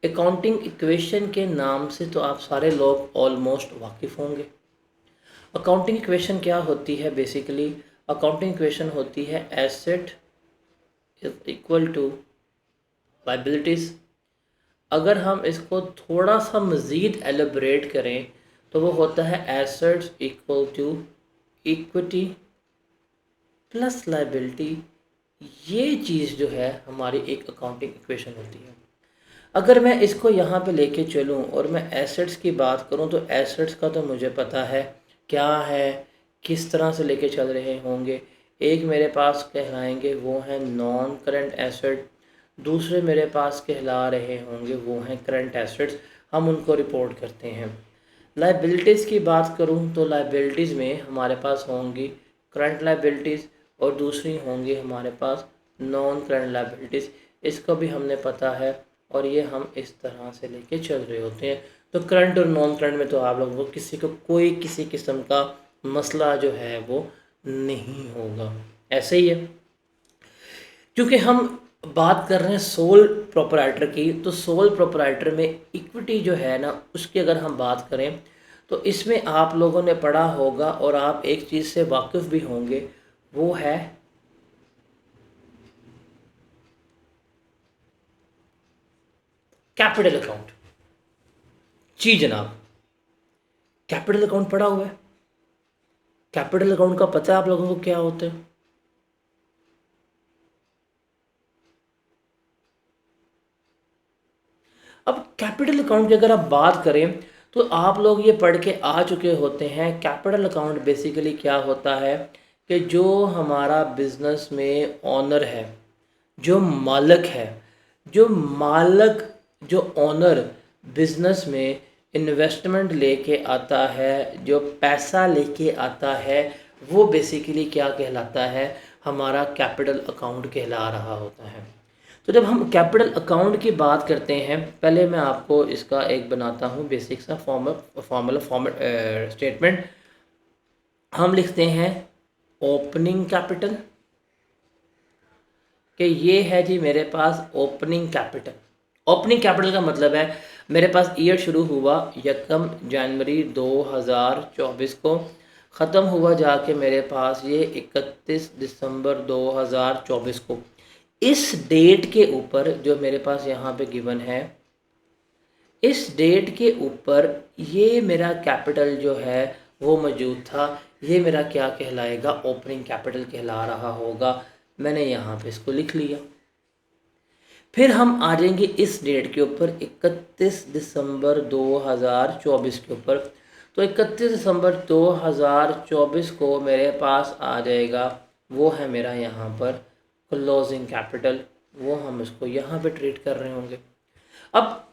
अकाउंटिंग इक्वेशन के नाम से तो आप सारे लोग ऑलमोस्ट वाकिफ़ होंगे। अकाउंटिंग इक्वेशन क्या होती है? बेसिकली अकाउंटिंग इक्वेशन होती है asset is equal to liabilities. अगर हम इसको थोड़ा सा मज़ीद एलिब्रेट करें तो वो होता है assets equal to equity plus liability. ये चीज़ जो है हमारी एक अकाउंटिंग इक्वेशन होती है। अगर मैं इसको यहाँ पे लेके चलूँ और मैं एसेट्स की बात करूँ तो एसेट्स का तो मुझे पता है क्या है, किस तरह से लेके चल रहे होंगे। एक मेरे पास कहलाएंगे वो हैं नॉन करंट एसेट, दूसरे मेरे पास कहला रहे होंगे वो हैं करंट एसेट्स, हम उनको रिपोर्ट करते हैं। लाइबिलिटीज़ की बात करूँ तो लाइबिलिटीज़ में हमारे पास होंगी करंट लाइबिलिटीज़ और दूसरी होंगी हमारे पास नॉन करंट लाइबिलिटीज़। इसको भी हमने पता है और ये हम इस तरह से लेके चल रहे होते हैं। तो करंट और नॉन करंट में तो आप लोगों को किसी को कोई किसी किस्म का मसला जो है वो नहीं होगा, ऐसे ही है। क्योंकि हम बात कर रहे हैं सोल प्रोपराइटर की, तो सोल प्रोपराइटर में इक्विटी जो है ना उसकी अगर हम बात करें तो इसमें आप लोगों ने पढ़ा होगा और आप एक चीज़ से वाकिफ़ भी होंगे, वो है कैपिटल अकाउंट। जी जनाब, कैपिटल अकाउंट पढ़ा हुआ है। कैपिटल अकाउंट का पता है आप लोगों को क्या होता है? अब कैपिटल अकाउंट की अगर आप बात करें तो आप लोग ये पढ़ के आ चुके होते हैं। कैपिटल अकाउंट बेसिकली क्या होता है कि जो हमारा बिजनेस में ओनर है, जो मालिक है, जो मालिक जो ओनर बिजनेस में इन्वेस्टमेंट लेके आता है, जो पैसा लेके आता है, वो बेसिकली क्या कहलाता है, हमारा कैपिटल अकाउंट कहला रहा होता है। तो जब हम कैपिटल अकाउंट की बात करते हैं, पहले मैं आपको इसका एक बनाता हूँ बेसिक सा फॉर्मूला स्टेटमेंट। हम लिखते हैं ओपनिंग कैपिटल, कि ये है जी मेरे पास ओपनिंग कैपिटल। ओपनिंग कैपिटल का मतलब है मेरे पास ईयर शुरू हुआ 1 जनवरी 2024 को, ख़त्म हुआ जाके मेरे पास ये 31 दिसंबर 2024 को। इस डेट के ऊपर जो मेरे पास यहाँ पे गिवन है, इस डेट के ऊपर ये मेरा कैपिटल जो है वो मौजूद था। ये मेरा क्या कहलाएगा, ओपनिंग कैपिटल कहला रहा होगा। मैंने यहाँ पे इसको लिख लिया। फिर हम आ जाएंगे इस डेट के ऊपर 31 दिसंबर 2024 के ऊपर। तो 31 दिसंबर 2024 को मेरे पास आ जाएगा, वो है मेरा यहाँ पर क्लोजिंग कैपिटल। वो हम इसको यहाँ पे ट्रीट कर रहे होंगे। अब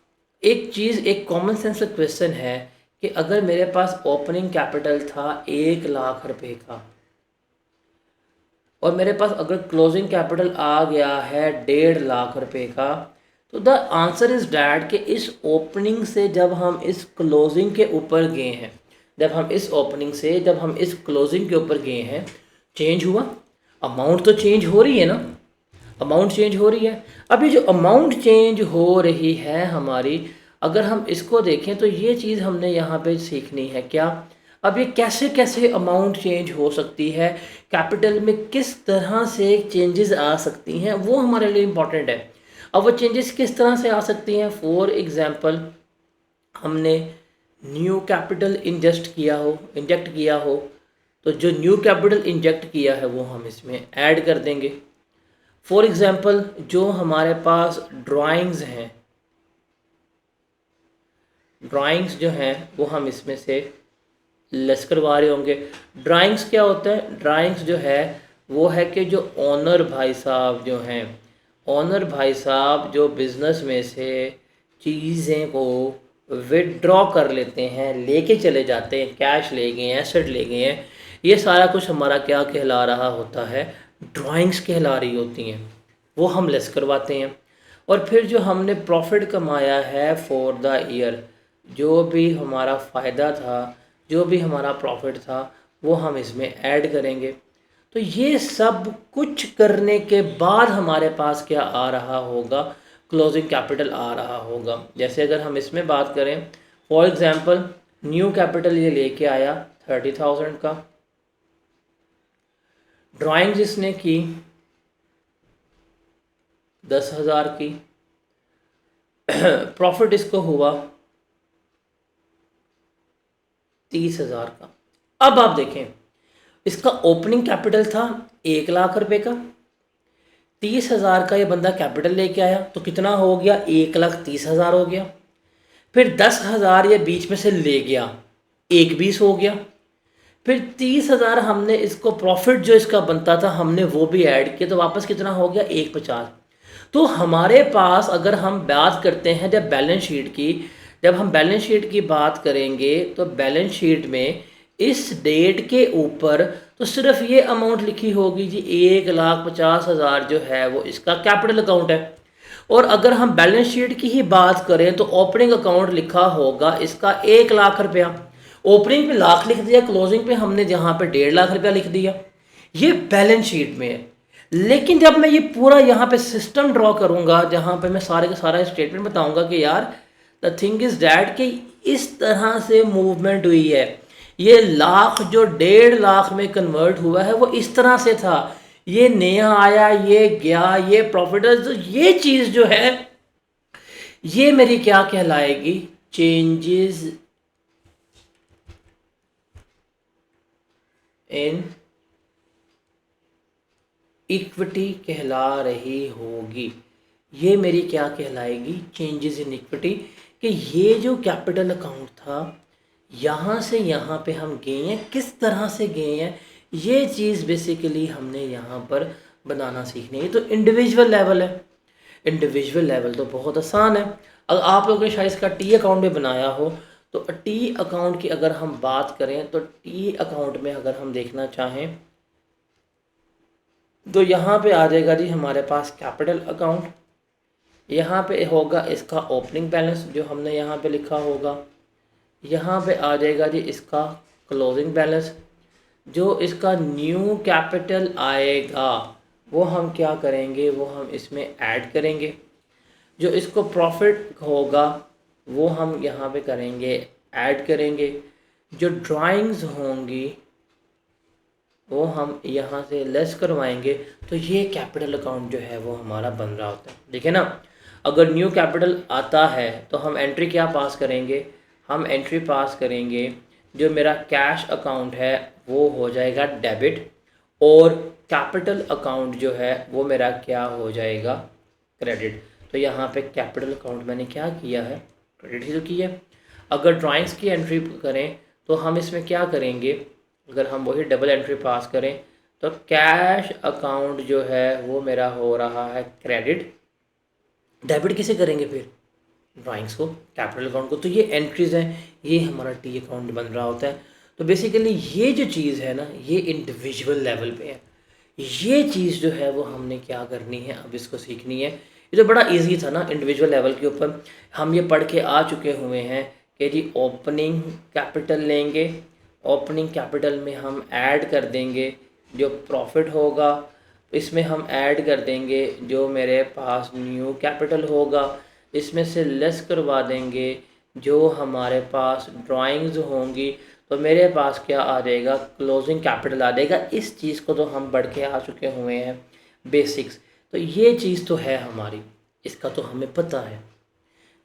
एक चीज़, एक कॉमन सेंस का क्वेश्चन है कि अगर मेरे पास ओपनिंग कैपिटल था 1 लाख रुपए का और मेरे पास अगर क्लोजिंग कैपिटल आ गया है 1.5 लाख रुपए का, तो द आंसर इज़ डैट कि इस ओपनिंग से जब हम इस क्लोजिंग के ऊपर गए हैं, जब हम इस ओपनिंग से जब हम इस क्लोजिंग के ऊपर गए हैं, चेंज हुआ, अमाउंट तो चेंज हो रही है ना, अमाउंट चेंज हो रही है। अभी जो अमाउंट चेंज हो रही है हमारी, अगर हम इसको देखें तो ये चीज़ हमने यहाँ पे सीखनी है क्या, अब ये कैसे कैसे अमाउंट चेंज हो सकती है, कैपिटल में किस तरह से चेंजेस आ सकती हैं, वो हमारे लिए इम्पॉर्टेंट है। अब वो चेंजेस किस तरह से आ सकती हैं, फॉर एग्ज़ाम्पल हमने न्यू कैपिटल इंजेक्ट किया हो, तो जो न्यू कैपिटल इंजेक्ट किया है वो हम इसमें ऐड कर देंगे। फॉर एग्ज़ाम्पल जो हमारे पास ड्राइंग्स हैं, ड्राइंग्स जो हैं वो हम इसमें से लेस करवा रहे होंगे। ड्राइंग्स क्या होता है, ड्राइंग्स जो है वो है कि जो ओनर भाई साहब जो हैं, ओनर भाई साहब जो बिज़नेस में से चीज़ें को विड्रॉ कर लेते हैं, लेके चले जाते हैं, कैश ले गए हैं, एसेट ले गए हैं, ये सारा कुछ हमारा क्या कहला रहा होता है, ड्राइंग्स कहला रही होती हैं, वो हम लेस करवाते हैं। और फिर जो हमने प्रॉफिट कमाया है फॉर द ईयर, जो भी हमारा फ़ायदा था, जो भी हमारा प्रॉफिट था, वो हम इसमें ऐड करेंगे। तो ये सब कुछ करने के बाद हमारे पास क्या आ रहा होगा, क्लोजिंग कैपिटल आ रहा होगा। जैसे अगर हम इसमें बात करें, फॉर एग्ज़ाम्पल न्यू कैपिटल ये लेके आया 30,000 का, ड्राइंग्स इसने की 10,000 की, प्रॉफिट इसको हुआ 30,000 का। अब आप देखें, इसका ओपनिंग कैपिटल था 1 लाख रुपए का, 30,000 का ये बंदा कैपिटल लेके आया तो कितना हो गया, 1,30,000 हो गया। फिर 10,000 ये बीच में से ले गया, 1,20 हो गया। फिर 30,000 हमने इसको प्रॉफिट जो इसका बनता था हमने वो भी ऐड किया, तो वापस कितना हो गया, 1,50। तो हमारे पास अगर हम बात करते हैं जब बैलेंस शीट की, जब हम बैलेंस शीट की बात करेंगे तो बैलेंस शीट में इस डेट के ऊपर तो सिर्फ ये अमाउंट लिखी होगी जी, 1,50,000 जो है वो इसका कैपिटल अकाउंट है। और अगर हम बैलेंस शीट की ही बात करें तो ओपनिंग अकाउंट लिखा होगा इसका 1,00,000 रुपया। ओपनिंग पे लाख लिख दिया, क्लोजिंग पे हमने जहाँ पे 1,50,000 रुपया लिख दिया। ये बैलेंस शीट में है। लेकिन जब मैं ये पूरा यहाँ पे सिस्टम ड्रॉ करूँगा जहाँ पे मैं सारे का सारा स्टेटमेंट बताऊँगा कि यार द थिंग इज़ डैट कि इस तरह से मूवमेंट हुई है, ये लाख जो 1,50,000 में कन्वर्ट हुआ है वो इस तरह से था, ये नया आया, ये गया, ये प्रॉफिट। तो ये चीज़ जो है ये मेरी क्या कहलाएगी, चेंजेस इन इक्विटी कहला रही होगी। ये मेरी क्या कहलाएगी, चेंजेस इन इक्विटी। कि ये जो कैपिटल अकाउंट था यहाँ से यहाँ पे हम गए हैं, किस तरह से गए हैं, ये चीज़ बेसिकली हमने यहाँ पर बनाना सीखनी है। तो इंडिविजुअल लेवल है, इंडिविजुअल लेवल तो बहुत आसान है। अगर आप लोगों ने शायद इसका टी अकाउंट में बनाया हो तो टी अकाउंट की अगर हम बात करें तो टी अकाउंट में अगर हम देखना चाहें तो यहाँ पे आ जाएगा जी हमारे पास कैपिटल अकाउंट, यहाँ पे होगा इसका ओपनिंग बैलेंस जो हमने यहाँ पे लिखा होगा, यहाँ पे आ जाएगा जी इसका क्लोजिंग बैलेंस। जो इसका न्यू कैपिटल आएगा वो हम क्या करेंगे, वो हम इसमें ऐड करेंगे। जो इसको प्रॉफिट होगा वो हम यहाँ पे करेंगे, ऐड करेंगे। जो ड्राइंग्स होंगी वो हम यहाँ से लेस करवाएंगे। तो ये कैपिटल अकाउंट जो है वो हमारा बन रहा होता है। देखिए ना, अगर न्यू कैपिटल आता है तो हम एंट्री क्या पास करेंगे, हम एंट्री पास करेंगे जो मेरा कैश अकाउंट है वो हो जाएगा डेबिट, और कैपिटल अकाउंट जो है वो मेरा क्या हो जाएगा, क्रेडिट। तो यहाँ पे कैपिटल अकाउंट मैंने क्या किया है, क्रेडिट ही तो किया है। अगर ड्राइंग्स की एंट्री करें तो हम इसमें क्या करेंगे, अगर हम वही डबल एंट्री पास करें तो कैश अकाउंट जो है वो मेरा हो रहा है क्रेडिट। डेबिट किसे करेंगे फिर, ड्राइंग्स को, कैपिटल अकाउंट को। तो ये एंट्रीज हैं, ये हमारा टी अकाउंट बन रहा होता है। तो बेसिकली ये जो चीज़ है ना ये इंडिविजुअल लेवल पे है। ये चीज़ जो है वो हमने क्या करनी है, अब इसको सीखनी है। ये तो बड़ा इजी था ना, इंडिविजुअल लेवल के ऊपर हम ये पढ़ के आ चुके हुए हैं कि जी ओपनिंग कैपिटल लेंगे, ओपनिंग कैपिटल में हम ऐड कर देंगे जो प्रॉफिट होगा, इसमें हम ऐड कर देंगे जो मेरे पास न्यू कैपिटल होगा, इसमें से लेस करवा देंगे जो हमारे पास ड्राइंग्स होंगी, तो मेरे पास क्या आ जाएगा, क्लोजिंग कैपिटल आ जाएगा। इस चीज़ को तो हम बढ़ के आ चुके हुए हैं बेसिक्स। तो ये चीज़ तो है हमारी, इसका तो हमें पता है।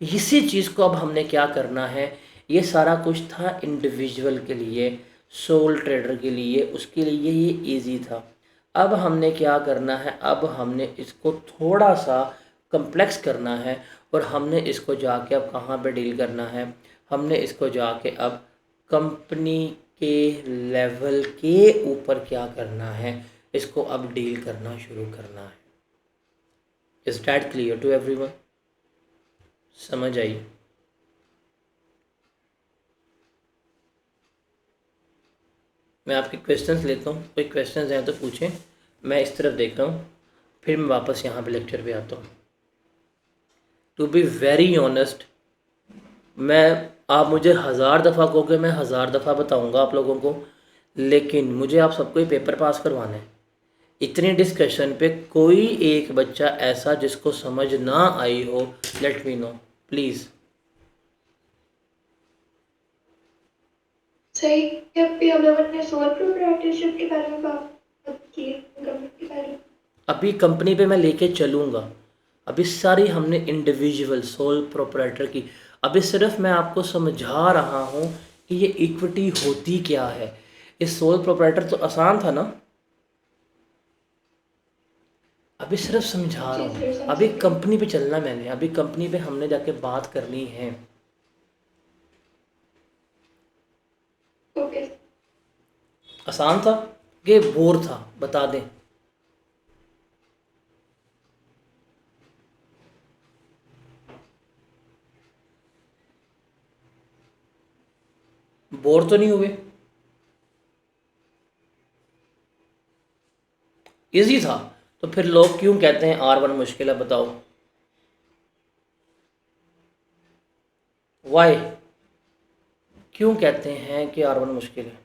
इसी चीज़ को अब हमने क्या करना है, ये सारा कुछ था इंडिविजुअल के लिए, सोल ट्रेडर के लिए, उसके लिए ये इजी था। अब हमने क्या करना है, अब हमने इसको थोड़ा सा कम्प्लेक्स करना है और हमने इसको जाके अब कहाँ पे डील करना है, हमने इसको जाके अब कंपनी के लेवल के ऊपर क्या करना है, इसको अब डील करना शुरू करना है। Is that clear to everyone, समझ आई? मैं आपके क्वेश्चंस लेता हूँ, कोई क्वेश्चंस हैं तो पूछें, मैं इस तरफ देख रहा हूँ, फिर मैं वापस यहाँ पे लेक्चर पे आता हूँ। टू बी वेरी ऑनेस्ट, आप मुझे 1000 दफ़ा कहोगे मैं 1000 दफ़ा बताऊँगा आप लोगों को, लेकिन मुझे आप सबको ही पेपर पास करवाना है। इतनी डिस्कशन पे कोई एक बच्चा ऐसा जिसको समझ ना आई हो, लेट मी नो प्लीज़। सही है, अभी हमने सोल प्रोप्राइटरशिप के बारे में बात की, कंपनी के बारे में। अभी कंपनी पे मैं लेके चलूँगा, अभी सारी हमने इंडिविजुअल सोल प्रोप्राइटर की, अभी सिर्फ मैं आपको समझा रहा हूँ कि ये इक्विटी होती क्या है। इस सोल प्रोप्राइटर तो आसान था ना, अभी सिर्फ समझा रहा जी हूँ, सर, समझ अभी सकती हूँ। कंपनी पे चलना मैंने, अभी कंपनी पे हमने जाके बात करनी है। ओके। आसान था कि बोर था, बता दें। बोर तो नहीं हुए? इजी था। तो फिर लोग क्यों कहते हैं R1 मुश्किल है, बताओ वाई, क्यों कहते हैं कि R1 मुश्किल है?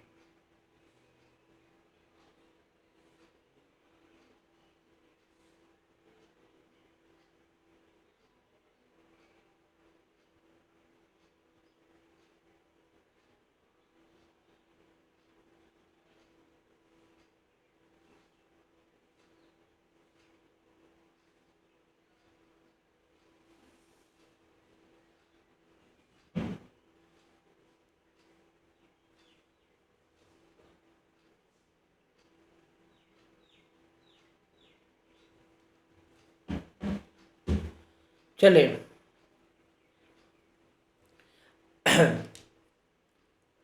चले,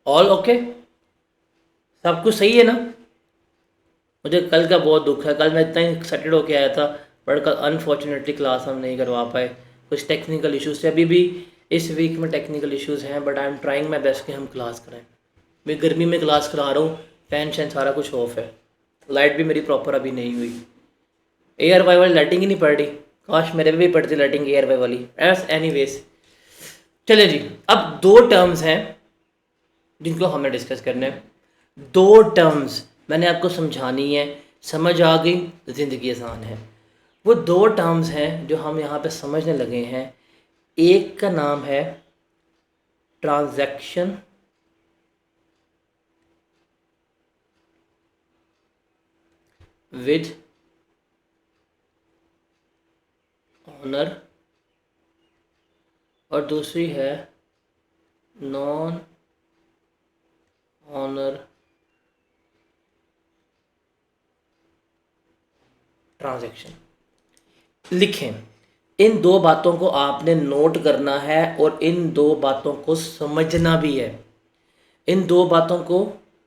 ऑल ओके, सब कुछ सही है ना? मुझे कल का बहुत दुख है, कल मैं इतना एक्साइटेड होके आया था, बट कल अनफॉर्चुनेटली क्लास हम नहीं करवा पाए, कुछ टेक्निकल इश्यूज थे। अभी भी इस वीक में टेक्निकल इश्यूज हैं, but I am trying my best कि हम क्लास करें। मैं गर्मी में क्लास करा रहा हूँ, फैन शैन सारा कुछ ऑफ है, लाइट भी मेरी प्रॉपर अभी नहीं हुई, एयर वाई वाली लाइटिंग ही नहीं पड़ रही। काश मेरे भी पड़ती लाइटिंग एयर वाई वाली। एस एनी वेज, चले जी, अब दो टर्म्स हैं जिनको हमें डिस्कस करना है। दो टर्म्स मैंने आपको समझानी है, समझ आ गई तो ज़िंदगी आसान है। वो दो टर्म्स हैं जो हम यहाँ पे समझने लगे हैं। एक का नाम है ट्रांजैक्शन विद ऑनर और दूसरी है नॉन ऑनर ट्रांजैक्शन। लिखें, इन दो बातों को आपने नोट करना है और इन दो बातों को समझना भी है। इन दो बातों को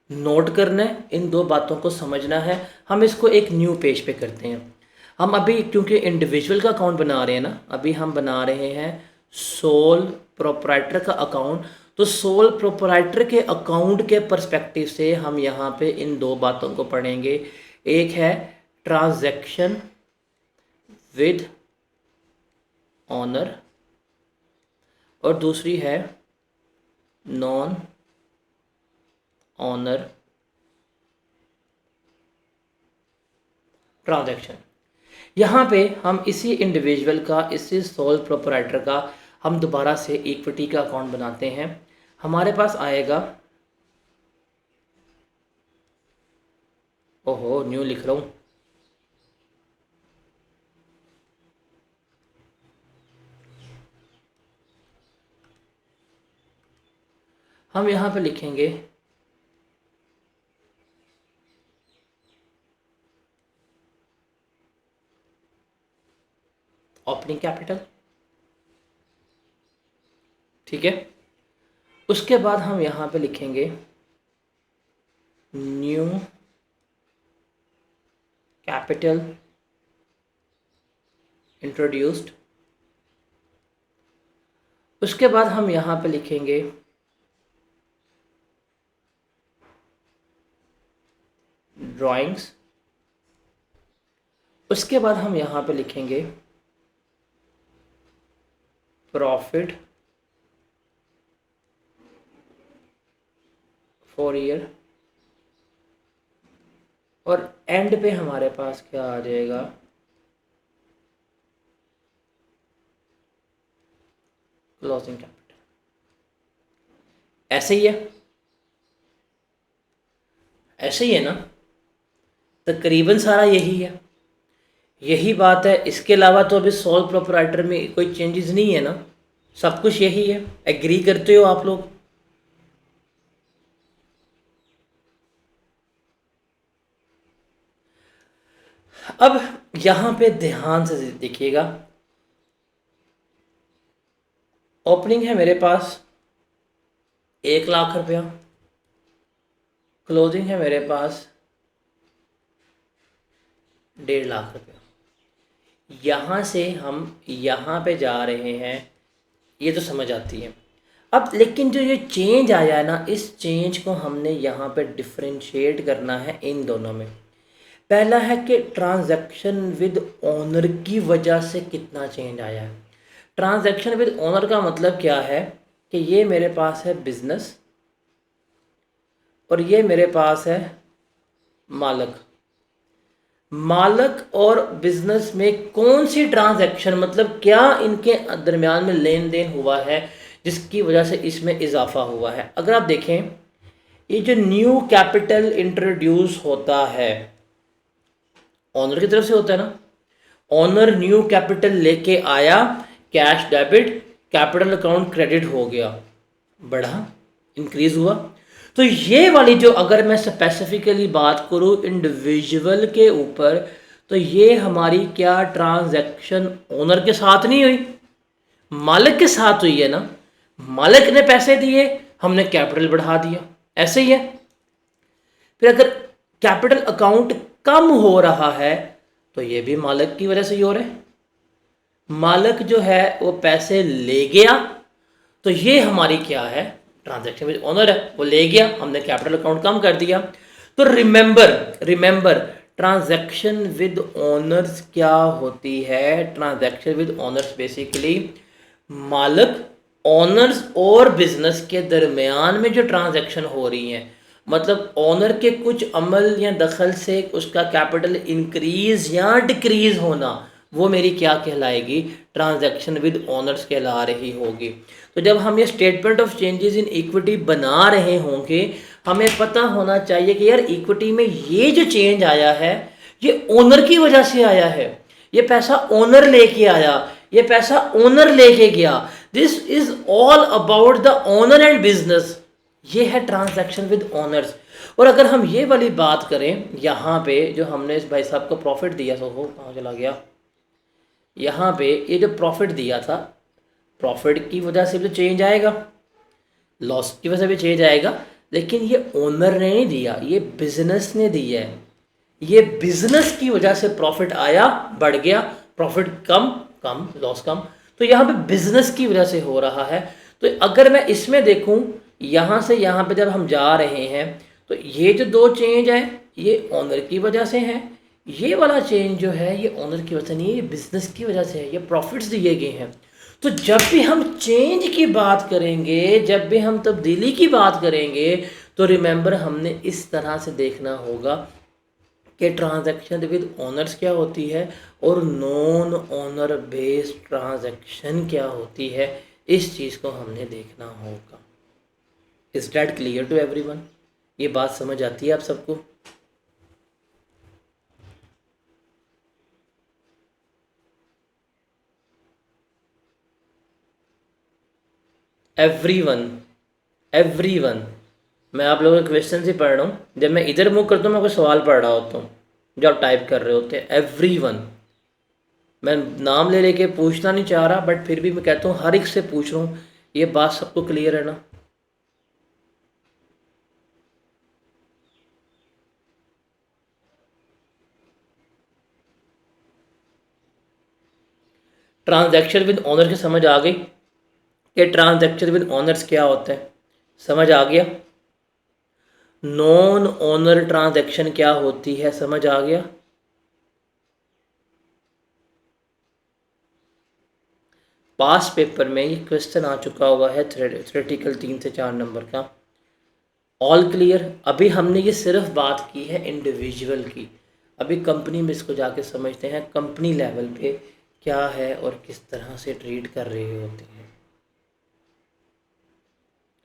नोट करना है, इन दो बातों को समझना है। हम इसको एक न्यू पेज पे करते हैं। हम अभी क्योंकि इंडिविजुअल का अकाउंट बना रहे हैं ना, अभी हम बना रहे हैं सोल प्रोप्राइटर का अकाउंट। तो सोल प्रोप्राइटर के अकाउंट के पर्सपेक्टिव से हम यहाँ पे इन दो बातों को पढ़ेंगे। एक है ट्रांजैक्शन विद ऑनर और दूसरी है नॉन ऑनर ट्रांजैक्शन। यहाँ पे हम इसी इंडिविजुअल का, इसी सोल प्रोप्राइटर का हम दोबारा से इक्विटी का अकाउंट बनाते हैं। हमारे पास आएगा, ओहो न्यू लिख रहा हूँ, हम यहाँ पे लिखेंगे ओपनिंग कैपिटल, ठीक है। उसके बाद हम यहाँ पे लिखेंगे न्यू कैपिटल इंट्रोड्यूस्ड। उसके बाद हम यहाँ पे लिखेंगे ड्राइंग्स। उसके बाद हम यहाँ पे लिखेंगे प्रॉफिट फॉर ईयर और एंड पे हमारे पास क्या आ जाएगा, क्लोजिंग कैपिटल। ऐसे ही है, ऐसे ही है ना, तकरीबन सारा यही है, यही बात है। इसके अलावा तो अभी सोल प्रोप्राइटर में कोई चेंजेस नहीं है ना, सब कुछ यही है। एग्री करते हो आप लोग? अब यहाँ पे ध्यान से देखिएगा, ओपनिंग है मेरे पास 1 लाख रुपया, क्लोजिंग है मेरे पास 1.5 लाख रुपया। यहाँ से हम यहाँ पे जा रहे हैं, ये तो समझ आती है। अब लेकिन जो ये चेंज आया है ना, इस चेंज को हमने यहाँ पे डिफरेंशिएट करना है इन दोनों में। पहला है कि ट्रांजैक्शन विद ओनर की वजह से कितना चेंज आया है। ट्रांजैक्शन विद ओनर का मतलब क्या है कि ये मेरे पास है बिजनेस और ये मेरे पास है मालक। मालक और बिजनेस में कौन सी ट्रांजैक्शन, मतलब क्या इनके दरमियान में लेन देन हुआ है जिसकी वजह से इसमें इजाफा हुआ है। अगर आप देखें, ये जो न्यू कैपिटल इंट्रोड्यूस होता है ऑनर की तरफ से होता है ना, ऑनर न्यू कैपिटल लेके आया, cash debit, capital account credit हो गया, बढ़ा, इंक्रीज हुआ। तो ये वाली जो, अगर मैं स्पेसिफिकली बात करूँ इंडिविजुअल के ऊपर, तो ये हमारी क्या ट्रांजैक्शन ओनर के साथ नहीं हुई, मालिक के साथ हुई है ना। मालिक ने पैसे दिए, हमने कैपिटल बढ़ा दिया, ऐसे ही है। फिर अगर कैपिटल अकाउंट कम हो रहा है तो ये भी मालिक की वजह से ही हो रहा है। मालिक जो है वो पैसे ले गया, तो ये हमारी क्या है, ट्रांजैक्शन विद ओनर है, वो ले गया, हमने कैपिटल अकाउंट कम कर दिया। तो रिमेंबर ट्रांजैक्शन विद ओनर्स क्या होती है। ट्रांजैक्शन विद ओनर्स बेसिकली मालिक, ओनर्स और बिजनेस के दरमियान में जो ट्रांजैक्शन हो रही है, मतलब ओनर के कुछ अमल या दखल से उसका कैपिटल इंक्रीज या डिक्रीज होना, वो मेरी क्या कहलाएगी, ट्रांजैक्शन विद ओनर्स कहला रही होगी। तो जब हम ये statement of changes in equity बना रहे होंगे, हमें पता होना चाहिए कि यार इक्विटी में ये जो चेंज आया है ये ओनर की वजह से आया है, ये पैसा ओनर लेके आया, ये पैसा ओनर लेके गया, this is all about the owner and business. ये है ट्रांजैक्शन विद ओनर्स। और अगर हम ये वाली बात करें, यहाँ पे जो हमने इस भाई साहब को प्रॉफिट दिया, तो वो कहाँ चला गया, यहाँ पे ये जो प्रॉफिट दिया था, प्रॉफिट की वजह से भी तो चेंज आएगा, लॉस की वजह से भी चेंज आएगा, लेकिन ये ओनर ने नहीं दिया, ये बिजनेस ने दिया है। ये बिजनेस की वजह से प्रॉफिट आया, बढ़ गया, प्रॉफिट कम, लॉस कम, तो यहाँ पे बिजनेस की वजह से हो रहा है। तो अगर मैं इसमें देखूँ, यहाँ से यहाँ पे जब हम जा रहे हैं, तो ये जो दो चेंज है ये ओनर की वजह से हैं, ये वाला चेंज जो है ये ओनर की वजह से नहीं है, ये बिजनेस की वजह से है, ये प्रॉफिट्स दिए गए हैं। तो जब भी हम चेंज की बात करेंगे, जब भी हम तब्दीली की बात करेंगे, तो रिमेंबर हमने इस तरह से देखना होगा कि ट्रांजैक्शन विद ओनर्स क्या होती है और नॉन ओनर बेस्ड ट्रांजैक्शन क्या होती है। इस चीज़ को हमने देखना होगा। Is that clear to everyone? ये बात समझ आती है आप सबको? एवरीवन मैं आप लोगों के क्वेश्चन ही पढ़ रहा हूँ। जब मैं इधर मूव करता हूँ मैं कोई सवाल पढ़ रहा होता हूँ, जब आप टाइप कर रहे होते हैं। एवरीवन, मैं नाम ले लेके पूछना नहीं चाह रहा, बट फिर भी मैं कहता हूँ हर एक से पूछ रहा हूँ। ये बात सबको क्लियर है ना? ट्रांजैक्शन विद ऑनर की समझ आ गई कि ट्रांजैक्शन विद ऑनर्स क्या होता है? समझ आ गया। नॉन ओनर ट्रांजैक्शन क्या होती है? समझ आ गया। पास पेपर में ये क्वेश्चन आ चुका हुआ है, थ्योरेटिकल 3 से 4 नंबर का। All clear? अभी हमने ये सिर्फ बात की है इंडिविजुअल की, अभी कंपनी में इसको जाके समझते हैं कंपनी लेवल पे क्या है और किस तरह से ट्रीट कर रहे होते हैं।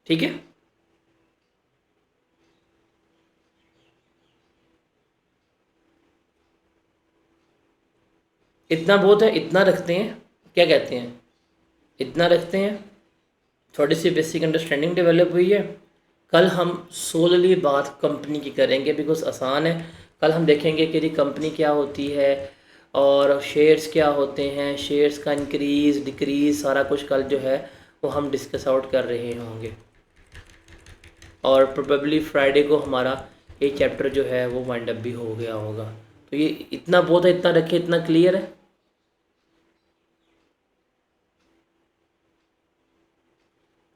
ठीक है? इतना बहुत है, इतना रखते हैं, क्या कहते हैं, इतना रखते हैं। थोड़ी सी बेसिक अंडरस्टैंडिंग डेवलप हुई है। कल हम सोलली बात कंपनी की करेंगे, बिकॉज आसान है। कल हम देखेंगे कि कंपनी क्या होती है, और शेयर्स क्या होते हैं, शेयर्स का इंक्रीज़ डिक्रीज़ सारा कुछ कल जो है वो हम डिस्कस आउट कर रहे होंगे। और प्रोबेबली फ्राइडे को हमारा ये चैप्टर जो है वो वाइंड अप भी हो गया होगा। तो ये इतना बहुत है, इतना रखे, इतना क्लियर है।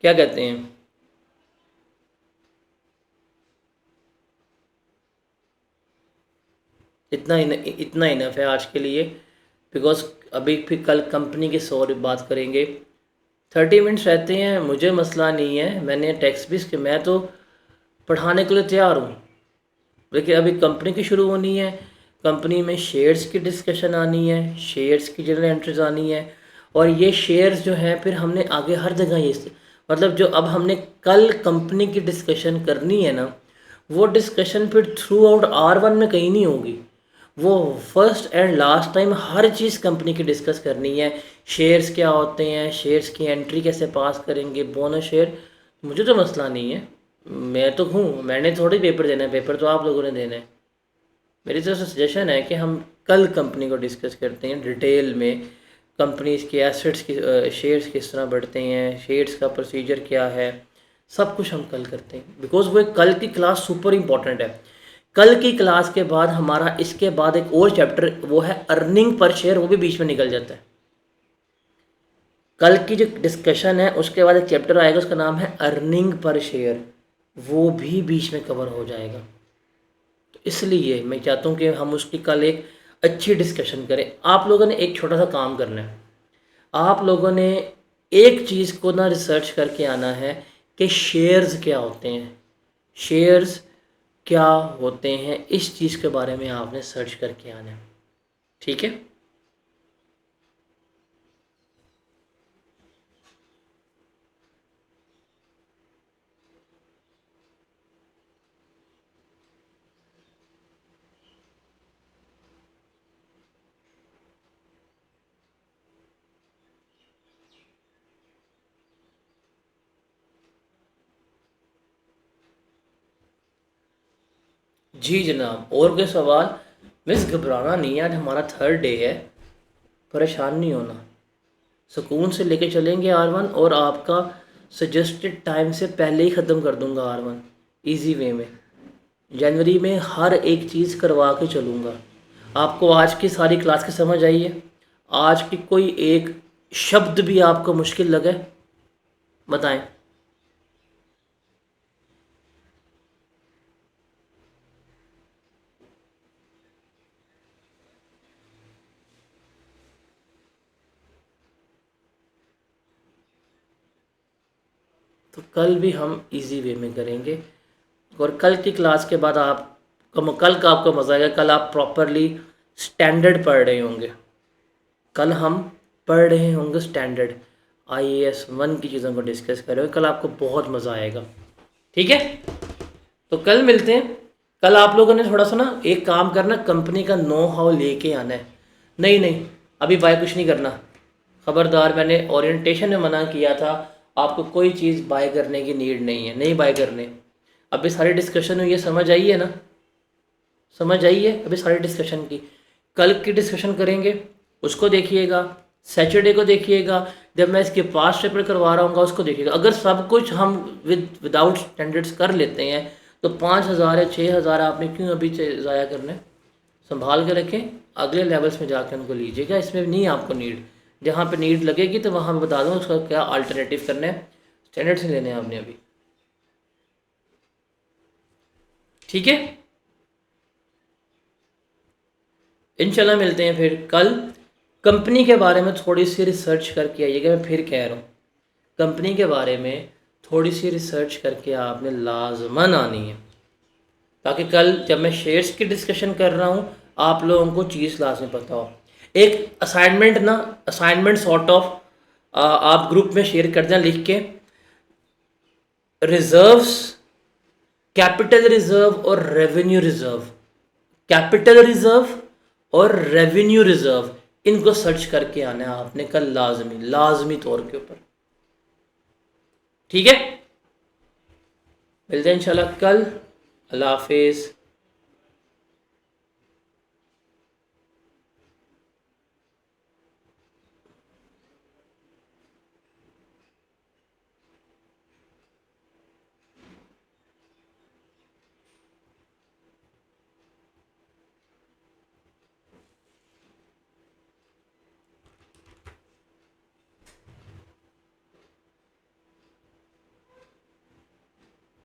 क्या कहते हैं? इतना इनफ है आज के लिए, बिकॉज अभी फिर कल कंपनी के 100 बात करेंगे। 30 मिनट्स रहते हैं, मुझे मसला नहीं है, मैंने टेक्स्ट भी मैं तो पढ़ाने के लिए तैयार हूँ। लेकिन अभी कंपनी की शुरू होनी है, कंपनी में शेयर्स की डिस्कशन आनी है, शेयर्स की जनरल एंट्रीज आनी है, और ये शेयर्स जो हैं फिर हमने आगे हर जगह ये मतलब जो अब हमने कल कंपनी की डिस्कशन करनी है ना, वो डिस्कशन फिर थ्रू आउट R1 में कहीं नहीं होगी। वो first and last time her cheese company की डिस्कस करनी है। शेयर्स क्या होते हैं, शेयर्स की एंट्री कैसे पास करेंगे, बोनस शेयर, मुझे तो मसला नहीं है, मैं तो हूँ, मैंने थोड़ी पेपर देना है, पेपर तो आप लोगों ने देना है। मेरी तरफ से सजेशन है कि हम कल कंपनी को डिस्कस करते हैं डिटेल में, कंपनीज के एसेट्स की, शेयर्स किस तरह बढ़ते हैं, शेयर्स का प्रोसीजर क्या है, सब कुछ हम कल करते हैं। बिकॉज वो कल की क्लास सुपर इम्पॉर्टेंट है। कल की क्लास के बाद हमारा इसके बाद एक और चैप्टर वो है अर्निंग पर शेयर, वो भी बीच में निकल जाता है। कल की जो डिस्कशन है उसके बाद एक चैप्टर आएगा, उसका नाम है अर्निंग पर शेयर, वो भी बीच में कवर हो जाएगा। तो इसलिए मैं चाहता हूँ कि हम उसकी कल एक अच्छी डिस्कशन करें। आप लोगों ने एक छोटा सा काम करना है, आप लोगों ने एक चीज़ को ना रिसर्च करके आना है कि शेयर्स क्या होते हैं, शेयर्स क्या होते हैं, इस चीज़ के बारे में आपने सर्च करके आना है। ठीक है? जी जनाब, और कोई सवाल? मिस घबराना नहीं है, आज हमारा 3rd डे है, परेशान नहीं होना, सुकून से लेके चलेंगे R1, और आपका सजेस्टेड टाइम से पहले ही ख़त्म कर दूंगा R1 इजी वे में। जनवरी में हर एक चीज़ करवा के चलूँगा। आपको आज की सारी क्लास की समझ आई है? आज की कोई एक शब्द भी आपको मुश्किल लगे, बताएं। तो कल भी हम इजी वे में करेंगे, और कल की क्लास के बाद कल का आपको मज़ा आएगा। कल आप प्रॉपरली स्टैंडर्ड पढ़ रहे होंगे, कल हम पढ़ रहे होंगे स्टैंडर्ड IAS 1 की चीज़ों को डिस्कस कर रहे हो, कल आपको बहुत मज़ा आएगा। ठीक है? तो कल मिलते हैं। कल आप लोगों ने थोड़ा सा ना एक काम करना, कंपनी का नो हाउ लेके आना है। नहीं, अभी बाय कुछ नहीं करना, ख़बरदार, मैंने ओरिएंटेशन में मना किया था, आपको कोई चीज़ बाय करने की नीड नहीं है, नहीं बाय करने। अभी सारी डिस्कशन हुई है, समझ आई है ना? समझ आई है अभी सारी डिस्कशन की। कल की डिस्कशन करेंगे, उसको देखिएगा, सैटरडे को देखिएगा, जब मैं इसके पास पेपर करवा रहा हूँ उसको देखिएगा। अगर सब कुछ हम विदाउट स्टैंडर्ड्स कर लेते हैं तो 5,000 या 6,000 आपने क्यों अभी ज़ाया करना है? संभाल के रखें, अगले लेवल्स में जाकर उनको लीजिएगा, इसमें नहीं आपको नीड, जहाँ पे नीड लगेगी तो वहाँ मैं बता दूँ उसका क्या अल्टरनेटिव करना है, स्टैंडर्ड से लेने हैं आपने अभी। ठीक है? इंशाल्लाह मिलते हैं फिर कल। कंपनी के बारे में थोड़ी सी रिसर्च करके आइएगा, मैं फिर कह रहा हूँ, कंपनी के बारे में थोड़ी सी रिसर्च करके आपने लाजमन आनी है, ताकि कल जब मैं शेयर्स की डिस्कशन कर रहा हूँ आप लोगों को चीज़ लाजमी पता हो। एक असाइनमेंट सॉर्ट ऑफ आप ग्रुप में शेयर कर दें लिख के, रिजर्व्स, कैपिटल रिजर्व और रेवेन्यू रिजर्व, कैपिटल रिजर्व और रेवेन्यू रिजर्व, इनको सर्च करके आना है आपने कल लाजमी तौर के ऊपर। ठीक है? मिलते हैं इंशाल्लाह कल। अल्लाह हाफिज़।